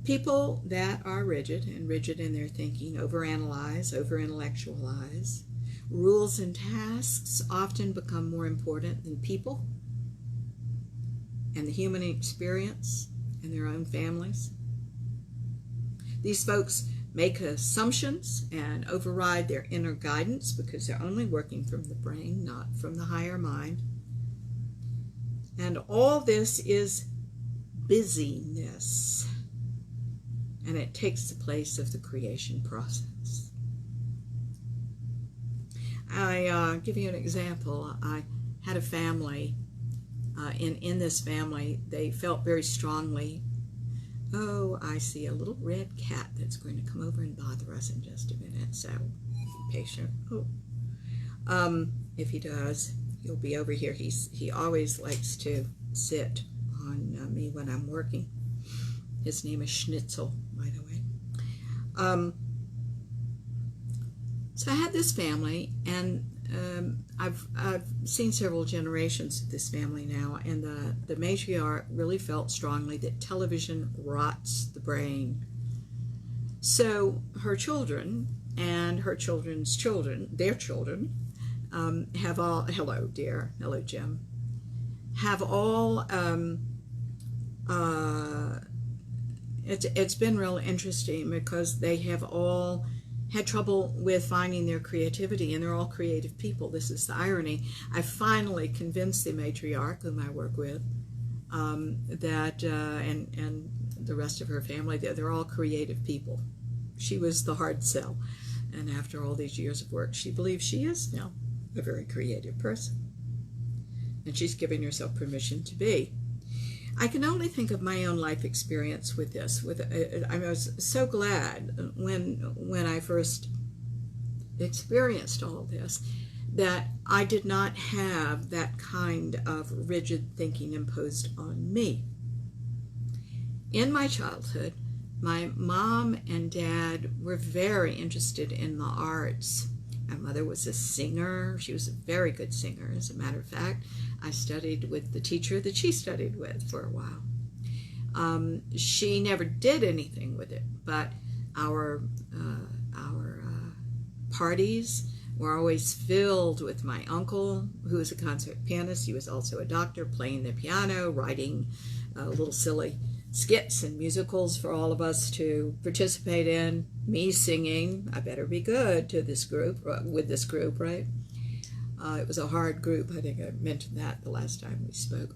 People that are rigid and rigid in their thinking overanalyze, over-intellectualize. Rules and tasks often become more important than people and the human experience and their own families. These folks make assumptions and override their inner guidance because they're only working from the brain, not from the higher mind. And all this is busyness, and it takes the place of the creation process. I give you an example. I had a family. In this family, they felt very strongly, oh, I see a little red cat that's going to come over and bother us in just a minute, so be patient. Oh. If he does, he'll be over here. He always likes to sit on me when I'm working. His name is Schnitzel, by the way. So I had this family, and I've seen several generations of this family now, and the matriarch really felt strongly that television rots the brain. So her children and her children's children, their children, have all, hello dear, hello Jim, have all, it's been real interesting because they have all had trouble with finding their creativity, and they're all creative people. This is the irony. I finally convinced the matriarch, whom I work with, that, and the rest of her family, that they're all creative people. She was the hard sell, and after all these years of work, she believes she is now a very creative person, and she's giving herself permission to be. I can only think of my own life experience with this. I was so glad when I first experienced all this that I did not have that kind of rigid thinking imposed on me. In my childhood, my mom and dad were very interested in the arts. My mother was a singer. She was a very good singer, as a matter of fact. I studied with the teacher that she studied with for a while. She never did anything with it, but our parties were always filled with my uncle, who was a concert pianist. He was also a doctor, playing the piano, writing little silly skits and musicals for all of us to participate in. Me singing, I better be good to this group, with this group, right? It was a hard group. I think I mentioned that the last time we spoke.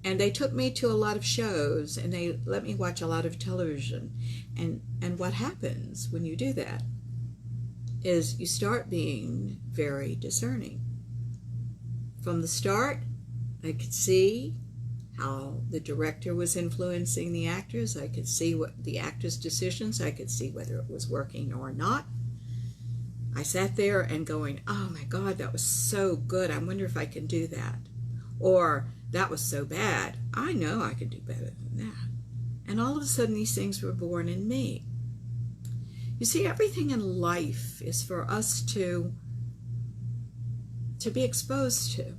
And they took me to a lot of shows, and they let me watch a lot of television. And what happens when you do that is you start being very discerning. From the start, I could see how the director was influencing the actors. I could see what the actors' decisions. I could see whether it was working or not. I sat there and going, oh my God, that was so good. I wonder if I can do that. Or, that was so bad. I know I could do better than that. And all of a sudden, these things were born in me. You see, everything in life is for us to be exposed to,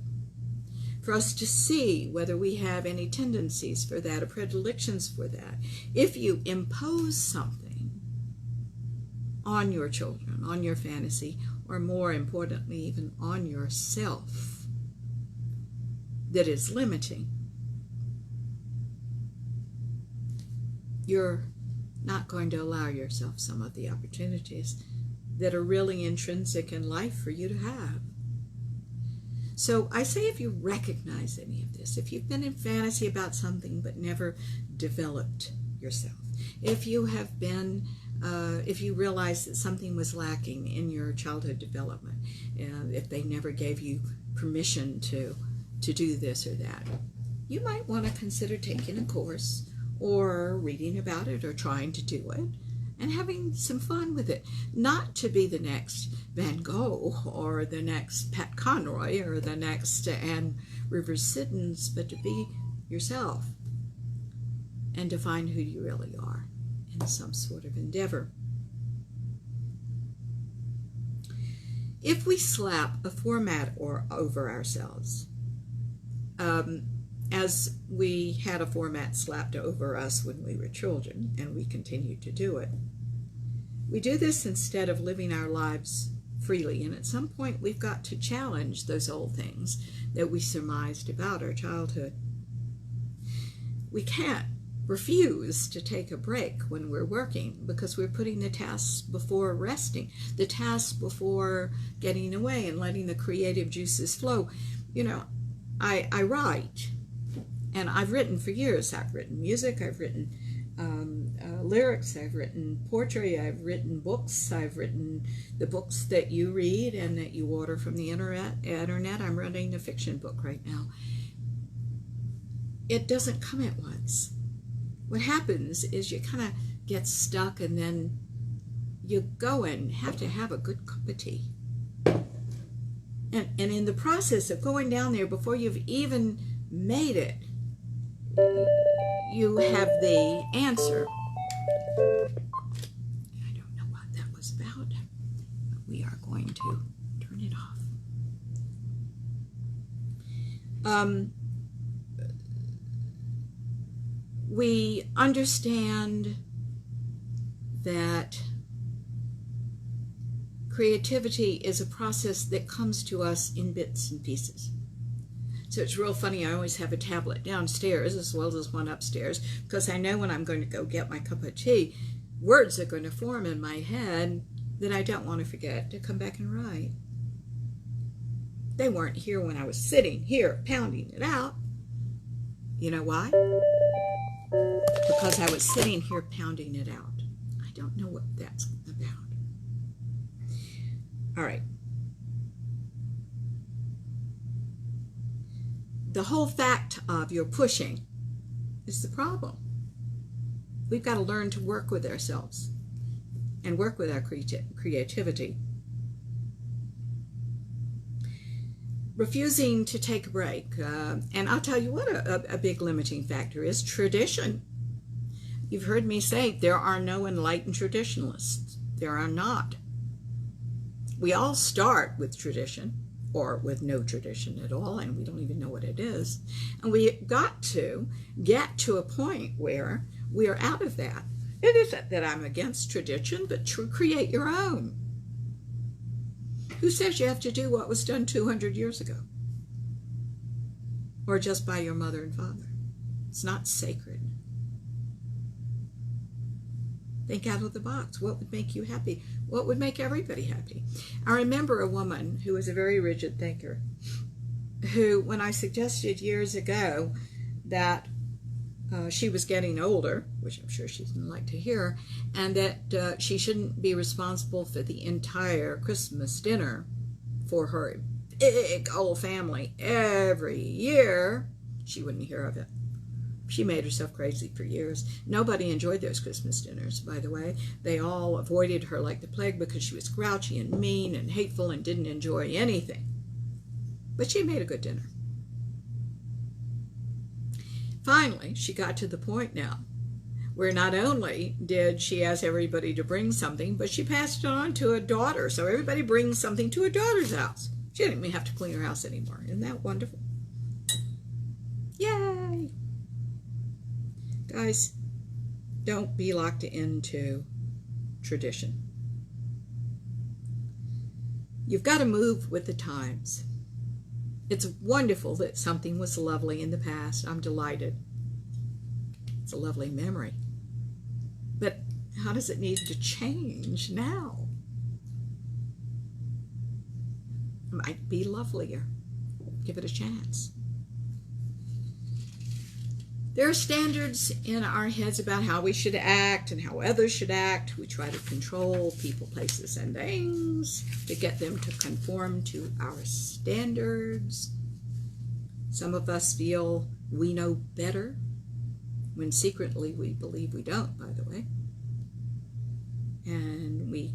for us to see whether we have any tendencies for that or predilections for that. If you impose something on your children, on your fantasy, or more importantly, even on yourself, that is limiting, you're not going to allow yourself some of the opportunities that are really intrinsic in life for you to have. So I say, if you recognize any of this, if you've been in fantasy about something but never developed yourself, if you have been, if you realize that something was lacking in your childhood development, if they never gave you permission to do this or that, you might want to consider taking a course or reading about it or trying to do it and having some fun with it. Not to be the next Van Gogh or the next Pat Conroy or the next Anne Rivers Siddons, but to be yourself and to find who you really are in some sort of endeavor. If we slap a format over ourselves, as we had a format slapped over us when we were children, and we continue to do it. We do this instead of living our lives freely, and at some point we've got to challenge those old things that we surmised about our childhood. We can't refuse to take a break when we're working because we're putting the tasks before resting, the tasks before getting away and letting the creative juices flow. You know, I write, and I've written for years. I've written music, I've written lyrics, I've written poetry, I've written books, I've written the books that you read and that you order from the internet. I'm writing a fiction book right now. It doesn't come at once. What happens is you kind of get stuck, and then you go and have to have a good cup of tea. And in the process of going down there, before you've even made it, you have the answer. I don't know what that was about, but we are going to turn it off. We understand that creativity is a process that comes to us in bits and pieces. So it's real funny, I always have a tablet downstairs as well as one upstairs, because I know when I'm going to go get my cup of tea, words are going to form in my head that I don't want to forget to come back and write. They weren't here when I was sitting here pounding it out. You know why? Because I was sitting here pounding it out. I don't know what that's about. All right. The whole fact of your pushing is the problem. We've got to learn to work with ourselves and work with our creativity. Refusing to take a break. And I'll tell you what a big limiting factor is: tradition. You've heard me say there are no enlightened traditionalists. There are not. We all start with tradition, or with no tradition at all, and we don't even know what it is. And we got to get to a point where we are out of that. It isn't that I'm against tradition, but create your own. Who says you have to do what was done 200 years ago? Or just by your mother and father? It's not sacred. Think out of the box. What would make you happy? What would make everybody happy? I remember a woman who was a very rigid thinker, who, when I suggested years ago that she was getting older, which I'm sure she didn't like to hear, and that she shouldn't be responsible for the entire Christmas dinner for her big old family every year. She wouldn't hear of it. She made herself crazy for years. Nobody enjoyed those Christmas dinners, by the way. They all avoided her like the plague because she was grouchy and mean and hateful and didn't enjoy anything. But she made a good dinner. Finally, she got to the point now where not only did she ask everybody to bring something, but she passed it on to a daughter. So everybody brings something to a daughter's house. She didn't even have to clean her house anymore. Isn't that wonderful? Yay! Guys, don't be locked into tradition. You've got to move with the times. It's wonderful that something was lovely in the past. I'm delighted. It's a lovely memory. But how does it need to change now? It might be lovelier. Give it a chance. There are standards in our heads about how we should act and how others should act. We try to control people, places, and things to get them to conform to our standards. Some of us feel we know better, when secretly we believe we don't, by the way. And we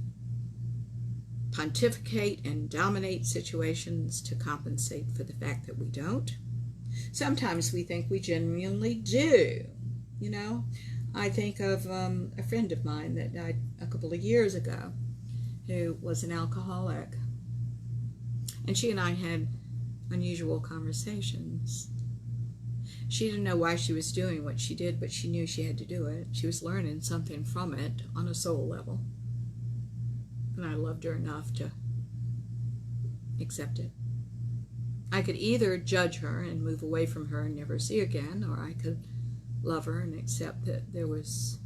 pontificate and dominate situations to compensate for the fact that we don't. Sometimes we think we genuinely do. You know, I think of a friend of mine that died a couple of years ago who was an alcoholic. And she and I had unusual conversations. She didn't know why she was doing what she did, but she knew she had to do it. She was learning something from it on a soul level. And I loved her enough to accept it. I could either judge her and move away from her and never see again, or I could love her and accept that there was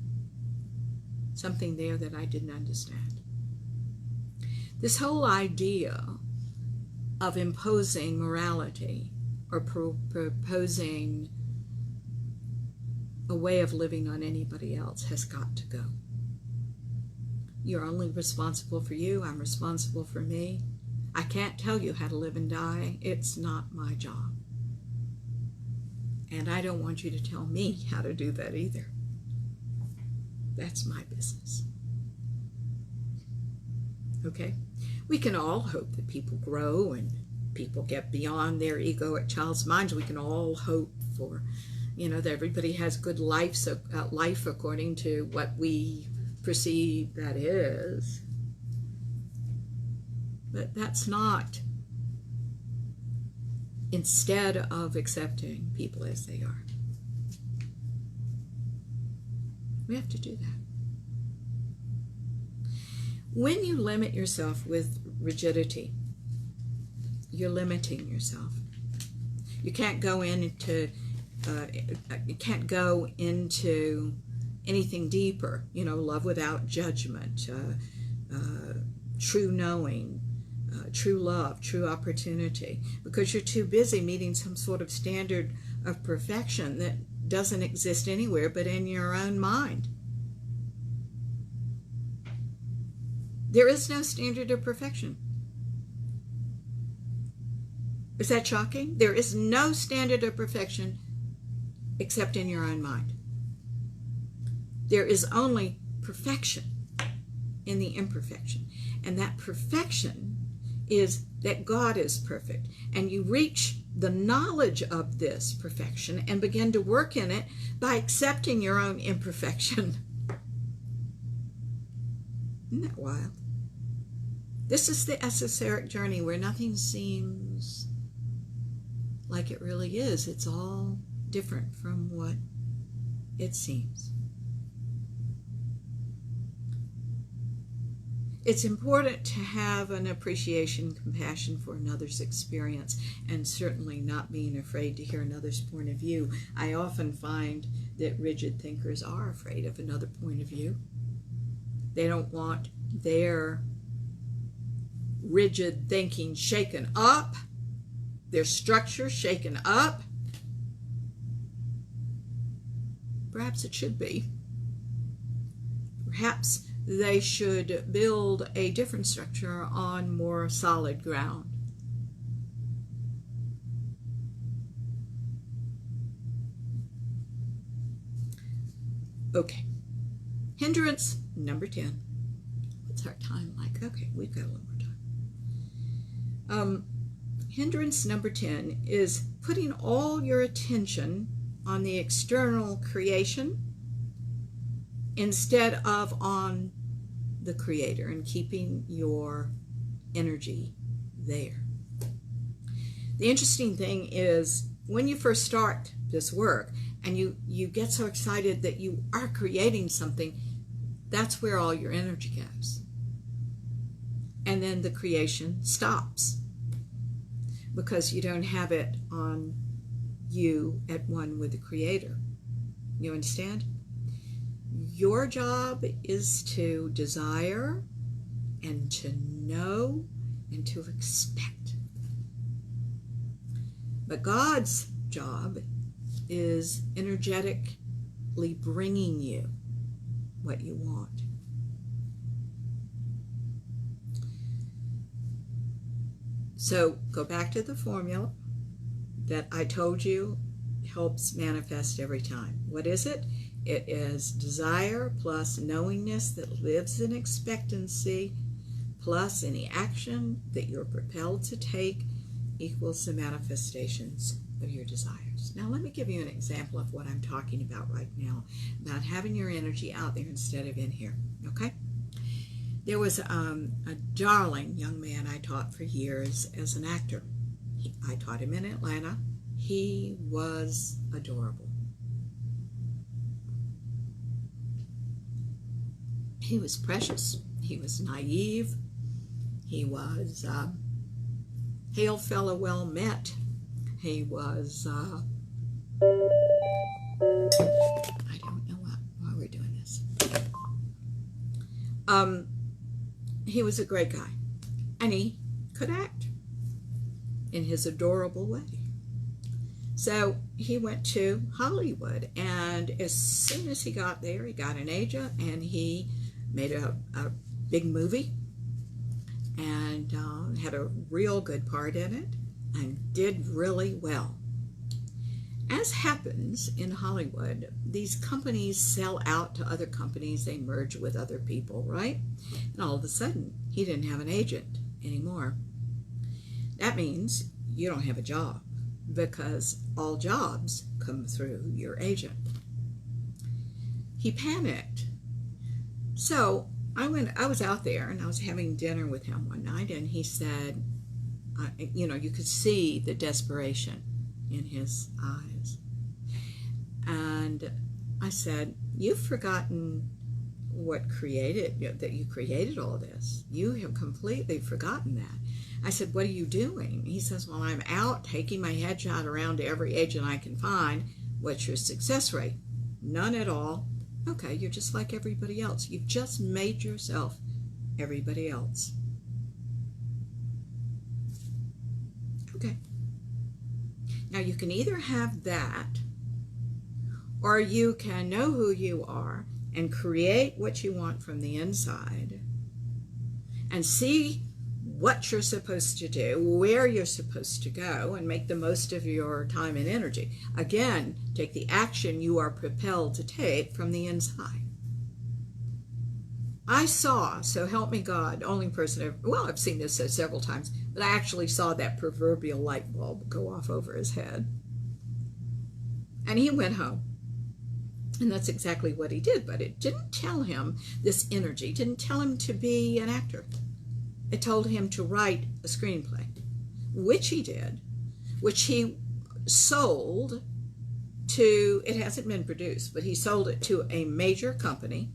something there that I didn't understand. This whole idea of imposing morality or proposing a way of living on anybody else has got to go. You're only responsible for you. I'm responsible for me. I can't tell you how to live and die. It's not my job. And I don't want you to tell me how to do that either. That's my business. Okay? We can all hope that people grow and people get beyond their egoic child's minds. We can all hope for, that everybody has good life according to what we perceive that is. But that's not instead of accepting people as they are. We have to do that. When you limit yourself with rigidity, you're limiting yourself. You can't go into anything deeper. Love without judgment, true knowing, true love, true opportunity, because you're too busy meeting some sort of standard of perfection that doesn't exist anywhere but in your own mind. There is no standard of perfection. Is that shocking? There is no standard of perfection except in your own mind. There is only perfection in the imperfection. And that perfection is that God is perfect. And you reach the knowledge of this perfection and begin to work in it by accepting your own imperfection. Isn't that wild? This is the esoteric journey where nothing seems like it really is. It's all different from what it seems. It's important to have an appreciation, compassion for another's experience, and certainly not being afraid to hear another's point of view. I often find that rigid thinkers are afraid of another point of view. They don't want their rigid thinking shaken up, their structure shaken up. perhaps it should be. Perhaps they should build a different structure on more solid ground. Okay. Hindrance number 10. What's our time like? Okay, we've got a little more time. Hindrance number 10 is putting all your attention on the external creation instead of on the Creator, and keeping your energy there. The interesting thing is, when you first start this work and you get so excited that you are creating something, that's where all your energy goes. And then the creation stops because you don't have it on you at one with the Creator. You understand? Your job is to desire and to know and to expect. But God's job is energetically bringing you what you want. So go back to the formula that I told you helps manifest every time. What is it? It is desire plus knowingness that lives in expectancy plus any action that you're propelled to take equals the manifestations of your desires. Now let me give you an example of what I'm talking about right now, about having your energy out there instead of in here, okay? There was a darling young man I taught for years as an actor. I taught him in Atlanta. He was adorable. He was precious. He was naive. He was hail fellow well met. He was I don't know why we're doing this. He was a great guy, and he could act in his adorable way. So he went to Hollywood, and as soon as he got there, he got an agent, and he made a big movie, and had a real good part in it, and did really well. As happens in Hollywood, these companies sell out to other companies, they merge with other people, right? And all of a sudden, he didn't have an agent anymore. That means you don't have a job, because all jobs come through your agent. He panicked. So I was out there, and I was having dinner with him one night, and he said, you could see the desperation in his eyes. And I said, you've forgotten that you created all this. You have completely forgotten that. I said, what are you doing? He says, well, I'm out taking my headshot around to every agent I can find. What's your success rate? None at all. Okay, you're just like everybody else. You've just made yourself everybody else. Okay. Now you can either have that, or you can know who you are and create what you want from the inside and see what you're supposed to do, where you're supposed to go, and make the most of your time and energy. Again, take the action you are propelled to take from the inside. I saw, so help me God, only person I've seen this several times, but I actually saw that proverbial light bulb go off over his head. And he went home. And that's exactly what he did, but it didn't tell him, this energy didn't tell him to be an actor. It told him to write a screenplay, which he did, which he sold to, it hasn't been produced, but he sold it to a major company,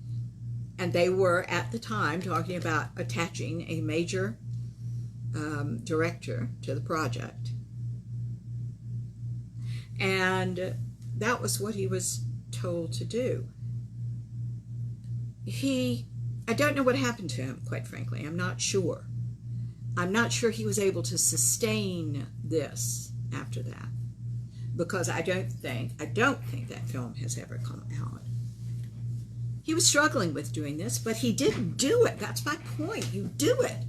and they were at the time talking about attaching a major director to the project. And that was what he was told to do. I don't know what happened to him, quite frankly. I'm not sure. I'm not sure he was able to sustain this after that. because I don't think that film has ever come out. He was struggling with doing this, but he didn't do it. That's my point. You do it,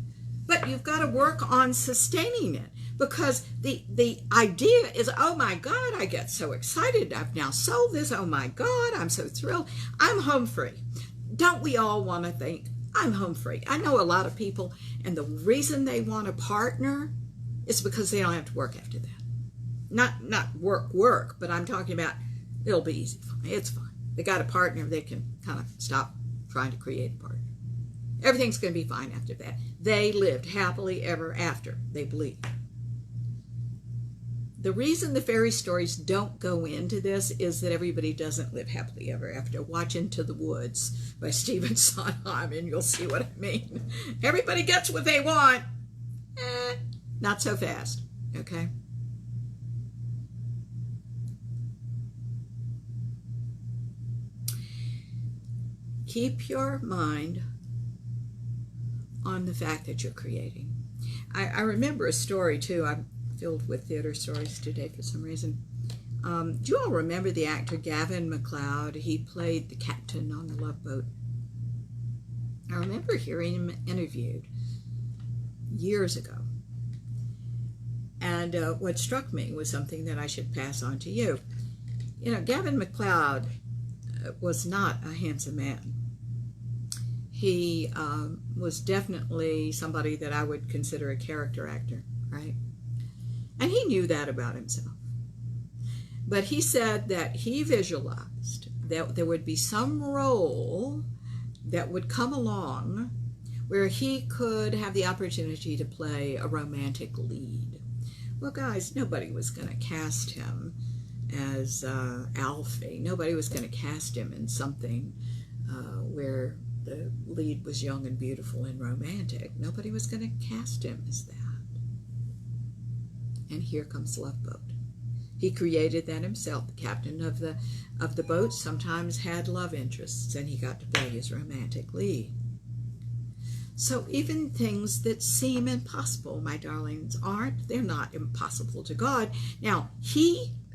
but you've got to work on sustaining it, because the idea is, oh my God, I get so excited. I've now sold this. Oh my God, I'm so thrilled. I'm home free. Don't we all want to think, I'm home free? I know a lot of people, and the reason they want a partner is because they don't have to work after that. Not work, but I'm talking about it'll be easy for me. It's fine. They got a partner, they can kind of stop trying to create a partner. Everything's going to be fine after that. They lived happily ever after, they believe. The reason the fairy stories don't go into this is that everybody doesn't live happily ever after. Watch Into the Woods by Stephen Sondheim, and you'll see what I mean. Everybody gets what they want. Not so fast, okay? Keep your mind on the fact that you're creating. I remember a story too. I'm filled with theater stories today for some reason. Do you all remember the actor Gavin MacLeod? He played the captain on the Love Boat. I remember hearing him interviewed years ago. And what struck me was something that I should pass on to you. You know, Gavin MacLeod was not a handsome man. He was definitely somebody that I would consider a character actor, right? And he knew that about himself. But he said that he visualized that there would be some role that would come along where he could have the opportunity to play a romantic lead. Well, guys, nobody was going to cast him as Alfie. Nobody was going to cast him in something where the lead was young and beautiful and romantic. Nobody was going to cast him as that. And here comes Love Boat. He created that himself. The captain of the boat sometimes had love interests, and he got to play his romantic lead. So even things that seem impossible, my darlings, aren't. They're not impossible to God. Now,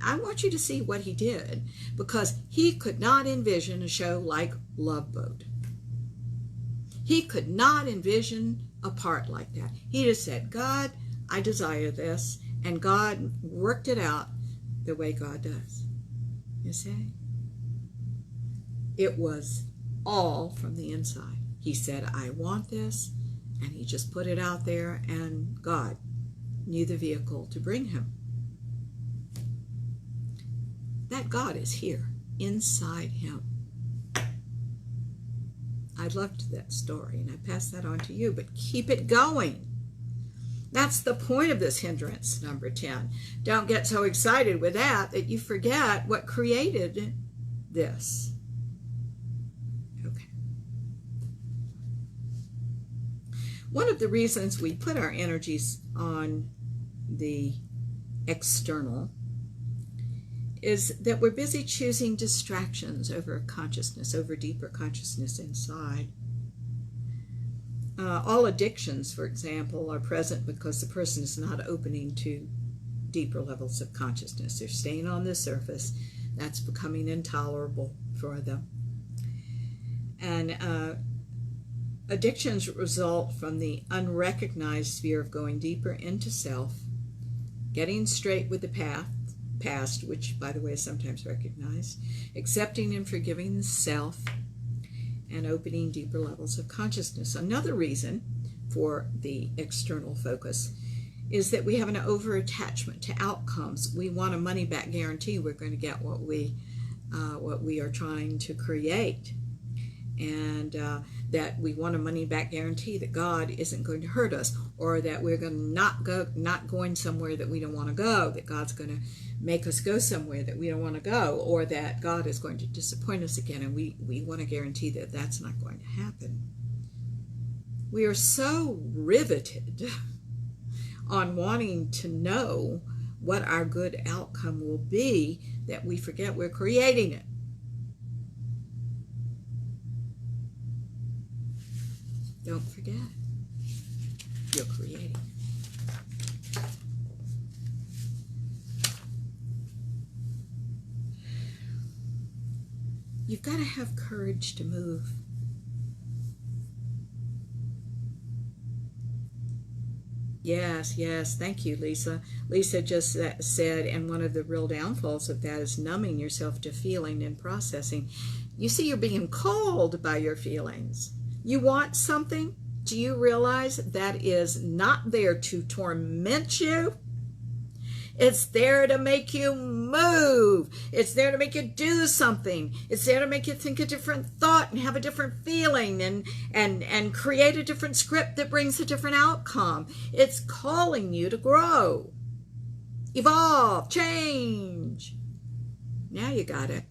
I want you to see what he did, because he could not envision a show like Love Boat. He could not envision a part like that. He just said, God, I desire this, and God worked it out the way God does. You see? It was all from the inside. He said, I want this, and he just put it out there, and God knew the vehicle to bring him. That God is here, inside him. I loved that story, and I pass that on to you, but keep it going. That's the point of this hindrance, number 10. Don't get so excited with that you forget what created this. Okay. One of the reasons we put our energies on the external is that we're busy choosing distractions over consciousness, over deeper consciousness inside. All addictions, for example, are present because the person is not opening to deeper levels of consciousness. They're staying on the surface. That's becoming intolerable for them. And addictions result from the unrecognized fear of going deeper into self, getting straight with the past, which, by the way, is sometimes recognized, accepting and forgiving the self, and opening deeper levels of consciousness. Another reason for the external focus is that we have an over-attachment to outcomes. We want a money-back guarantee we're going to get what we are trying to create. And that we want a money-back guarantee that God isn't going to hurt us, or that we're going to not going somewhere that we don't want to go, that God's going to make us go somewhere that we don't want to go, or that God is going to disappoint us again, and we want to guarantee that that's not going to happen. We are so riveted on wanting to know what our good outcome will be that we forget we're creating it. Don't forget, you're creating. You've got to have courage to move. Yes, yes. Thank you, Lisa. Lisa just said, and one of the real downfalls of that is numbing yourself to feeling and processing. You see, you're being called by your feelings. You want something? Do you realize that is not there to torment you? It's there to make you move. It's there to make you do something. It's there to make you think a different thought and have a different feeling and create a different script that brings a different outcome. It's calling you to grow, evolve, change. Now you got it.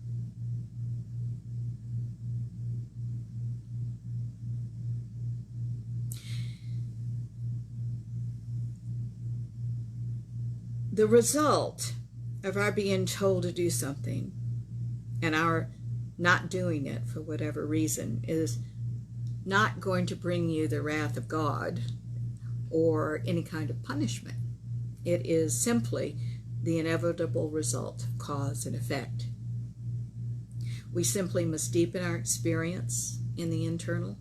The result of our being told to do something and our not doing it for whatever reason is not going to bring you the wrath of God or any kind of punishment. It is simply the inevitable result of cause and effect. We simply must deepen our experience in the internal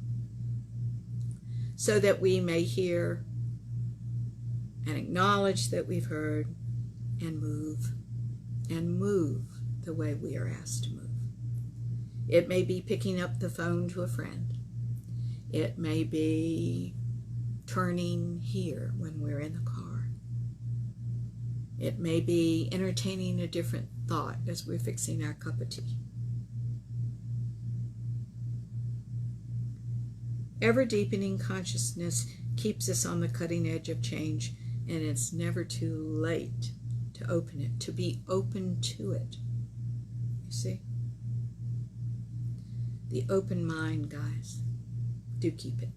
so that we may hear and acknowledge that we've heard and move the way we are asked to move. It may be picking up the phone to a friend. It may be turning here when we're in the car. It may be entertaining a different thought as we're fixing our cup of tea. Ever-deepening consciousness keeps us on the cutting edge of change, and it's never too late to open it, to be open to it. You see? The open mind, guys. Do keep it.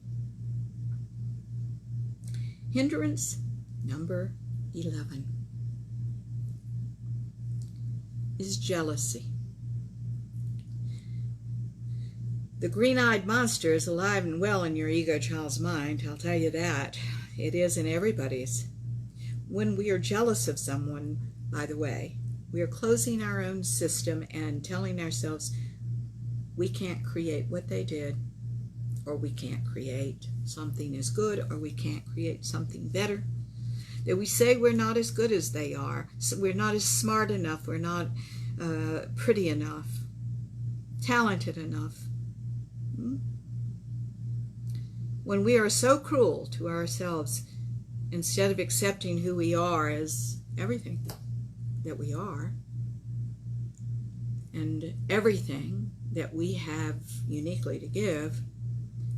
Hindrance number 11 is jealousy. The green-eyed monster is alive and well in your ego child's mind, I'll tell you that. It is in everybody's. When we are jealous of someone, by the way, we are closing our own system and telling ourselves we can't create what they did, or we can't create something as good, or we can't create something better. That we say we're not as good as they are, so we're not as smart enough, we're not pretty enough, talented enough. When we are so cruel to ourselves, instead of accepting who we are as everything that we are and everything that we have uniquely to give,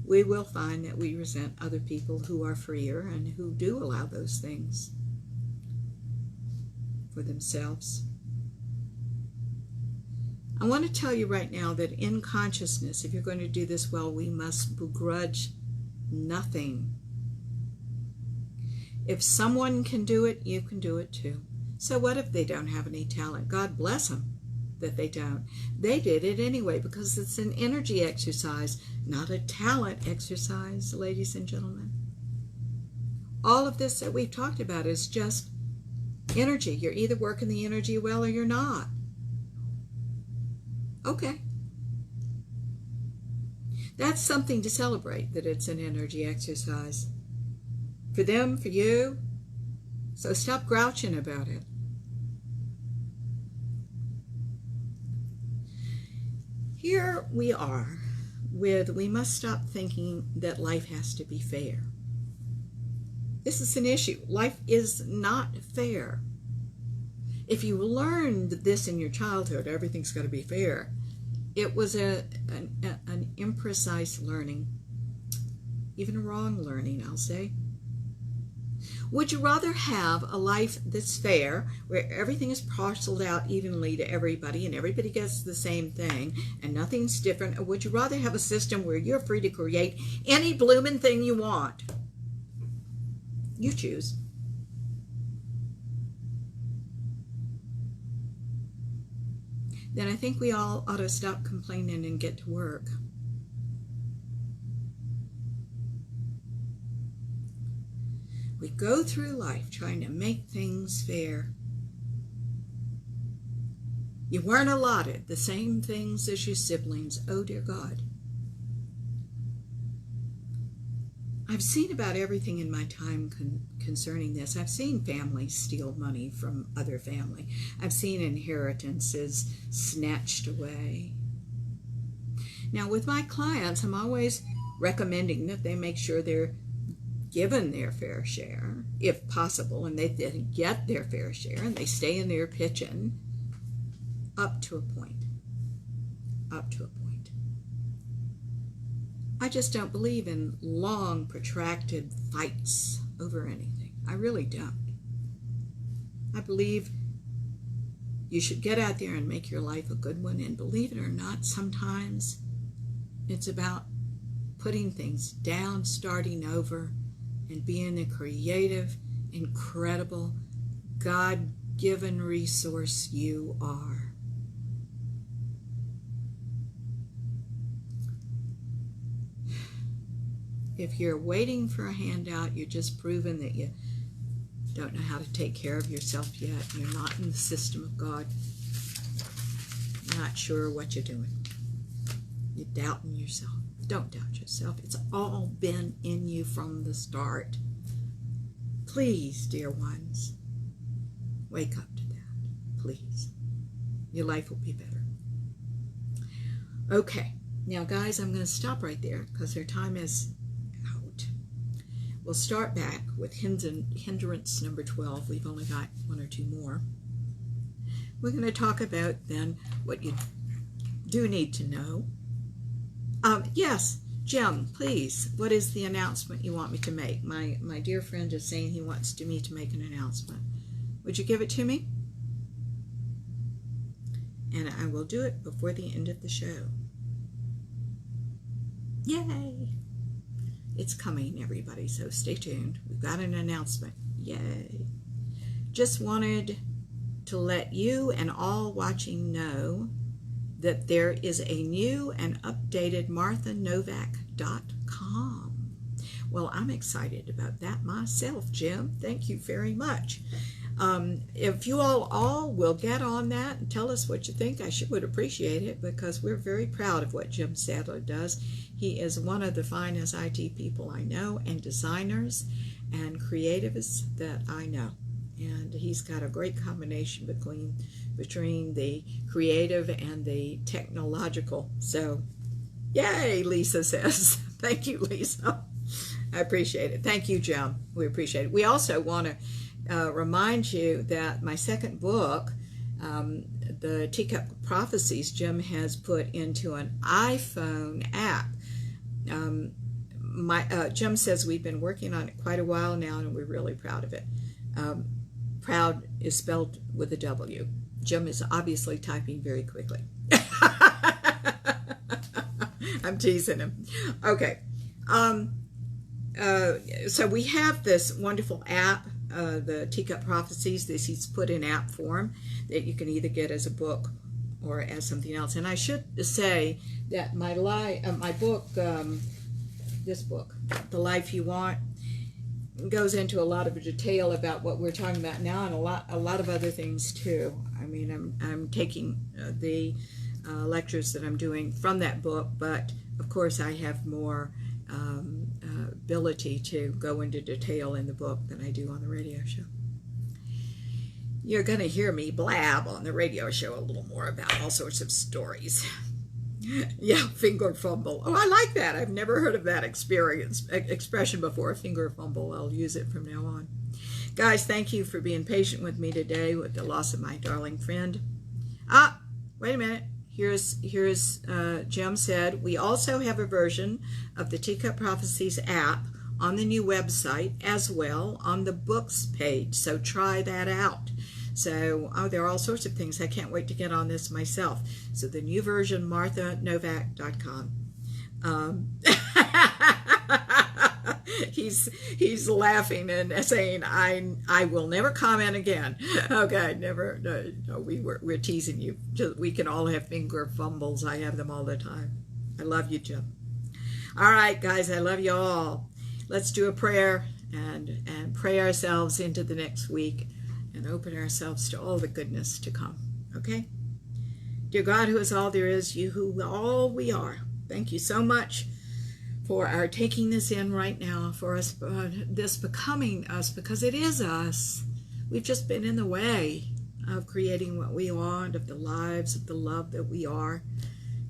we will find that we resent other people who are freer and who do allow those things for themselves. I want to tell you right now that in consciousness, if you're going to do this well, we must begrudge nothing. If someone can do it, you can do it too. So what if they don't have any talent? God bless them that they don't. They did it anyway because it's an energy exercise, not a talent exercise, ladies and gentlemen. All of this that we've talked about is just energy. You're either working the energy well or you're not. Okay. That's something to celebrate, that it's an energy exercise. For them, for you. So stop grouching about it. Here we are with, we must stop thinking that life has to be fair. This is an issue. Life is not fair. If you learned this in your childhood, everything's got to be fair, it was an imprecise learning, even a wrong learning, I'll say. Would you rather have a life that's fair, where everything is parceled out evenly to everybody and everybody gets the same thing and nothing's different, or would you rather have a system where you're free to create any blooming thing you want? You choose. Then I think we all ought to stop complaining and get to work. We go through life trying to make things fair. You weren't allotted the same things as your siblings. Oh, dear God. I've seen about everything in my time concerning this. I've seen families steal money from other family. I've seen inheritances snatched away. Now, with my clients, I'm always recommending that they make sure they're given their fair share, if possible, and they get their fair share, and they stay in their pitching up to a point. Up to a point. I just don't believe in long, protracted fights over anything. I really don't. I believe you should get out there and make your life a good one, and believe it or not, sometimes it's about putting things down, starting over, and being the creative, incredible, God-given resource you are. If you're waiting for a handout, you're just proving that you don't know how to take care of yourself yet. You're not in the system of God. You're not sure what you're doing. You're doubting yourself. Don't doubt yourself. It's all been in you from the start. Please, dear ones, wake up to that. Please. Your life will be better. Okay. Now, guys, I'm going to stop right there because our time is out. We'll start back with hindrance number 12. We've only got one or two more. We're going to talk about then what you do need to know. Yes, Jim, please, what is the announcement you want me to make? My dear friend is saying he wants me to make an announcement. Would you give it to me? And I will do it before the end of the show. Yay! It's coming, everybody, so stay tuned. We've got an announcement. Yay! Just wanted to let you and all watching know that there is a new and updated MarthaNovak.com. Well, I'm excited about that myself, Jim. Thank you very much. If you all will get on that and tell us what you think, I would appreciate it, because we're very proud of what Jim Sadler does. He is one of the finest IT people I know, and designers and creativists that I know. And he's got a great combination between the creative and the technological. So, yay, Lisa says. Thank you, Lisa. I appreciate it. Thank you, Jim. We appreciate it. We also want to remind you that my second book, the Teacup Prophecies, Jim has put into an iPhone app. Jim says we've been working on it quite a while now, and we're really proud of it. Proud is spelled with a W. Jim is obviously typing very quickly. I'm teasing him. Okay. So we have this wonderful app, the Teacup Prophecies. He's put in app form that you can either get as a book or as something else. And I should say that my book, this book, The Life You Want, goes into a lot of detail about what we're talking about now, and a lot of other things too. I mean, I'm taking the lectures that I'm doing from that book, but of course I have more ability to go into detail in the book than I do on the radio show. You're going to hear me blab on the radio show a little more about all sorts of stories. Yeah, finger fumble. Oh, I like that. I've never heard of that expression before, finger fumble. I'll use it from now on. Guys, thank you for being patient with me today with the loss of my darling friend. Wait a minute. Here's Jim said, we also have a version of the Teacup Prophecies app on the new website as well on the books page, so try that out. So, there are all sorts of things. I can't wait to get on this myself. So the new version, MarthaNovak.com. He's laughing and saying, I will never comment again. Okay, never. No, we're teasing you. We can all have finger fumbles. I have them all the time. I love you, Jim. All right, guys, I love you all. Let's do a prayer and pray ourselves into the next week and open ourselves to all the goodness to come. Okay? Dear God, who is all there is, you who all we are, thank you so much for our taking this in right now, for us, this becoming us, because it is us. We've just been in the way of creating what we want, of the lives, of the love that we are.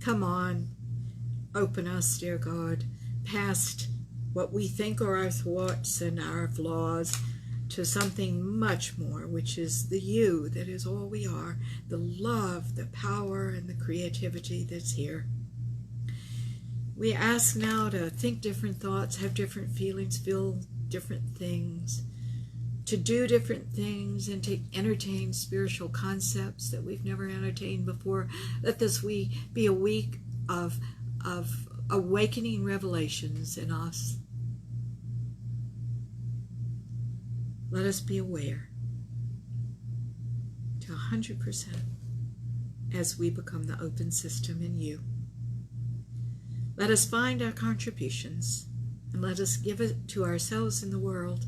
Come on, open us, dear God, past what we think are our thoughts and our flaws, to something much more, which is the you that is all we are, the love, the power, and the creativity that's here. We ask now to think different thoughts, have different feelings, feel different things, to do different things, and to entertain spiritual concepts that we've never entertained before. Let this week be a week of awakening revelations in us. Let us be aware to 100% as we become the open system in you. Let us find our contributions, and let us give it to ourselves in the world,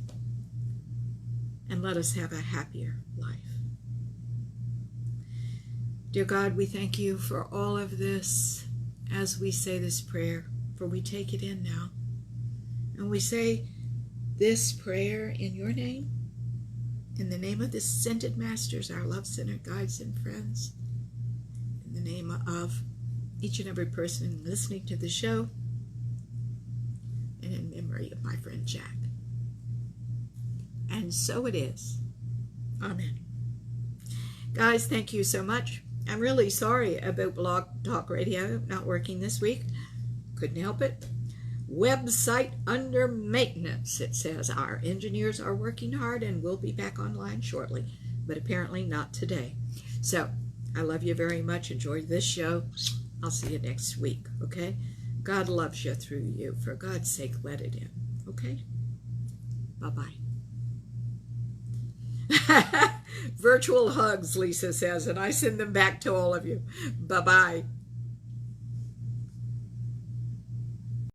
and let us have a happier life. Dear God, we thank you for all of this as we say this prayer, for we take it in now, and we say this prayer in your name, in the name of the ascended masters, our love-centered guides and friends, in the name of each and every person listening to the show, and in memory of my friend Jack. And so it is. Amen. Guys, thank you so much. I'm really sorry about Blog Talk Radio not working this week. Couldn't help it. Website under maintenance, it says. Our engineers are working hard and will be back online shortly, but apparently not today. So I love you very much. Enjoy this show. I'll see you next week, okay? God loves you through you. For God's sake, let it in, okay? Bye-bye. Virtual hugs, Lisa says, and I send them back to all of you. Bye-bye.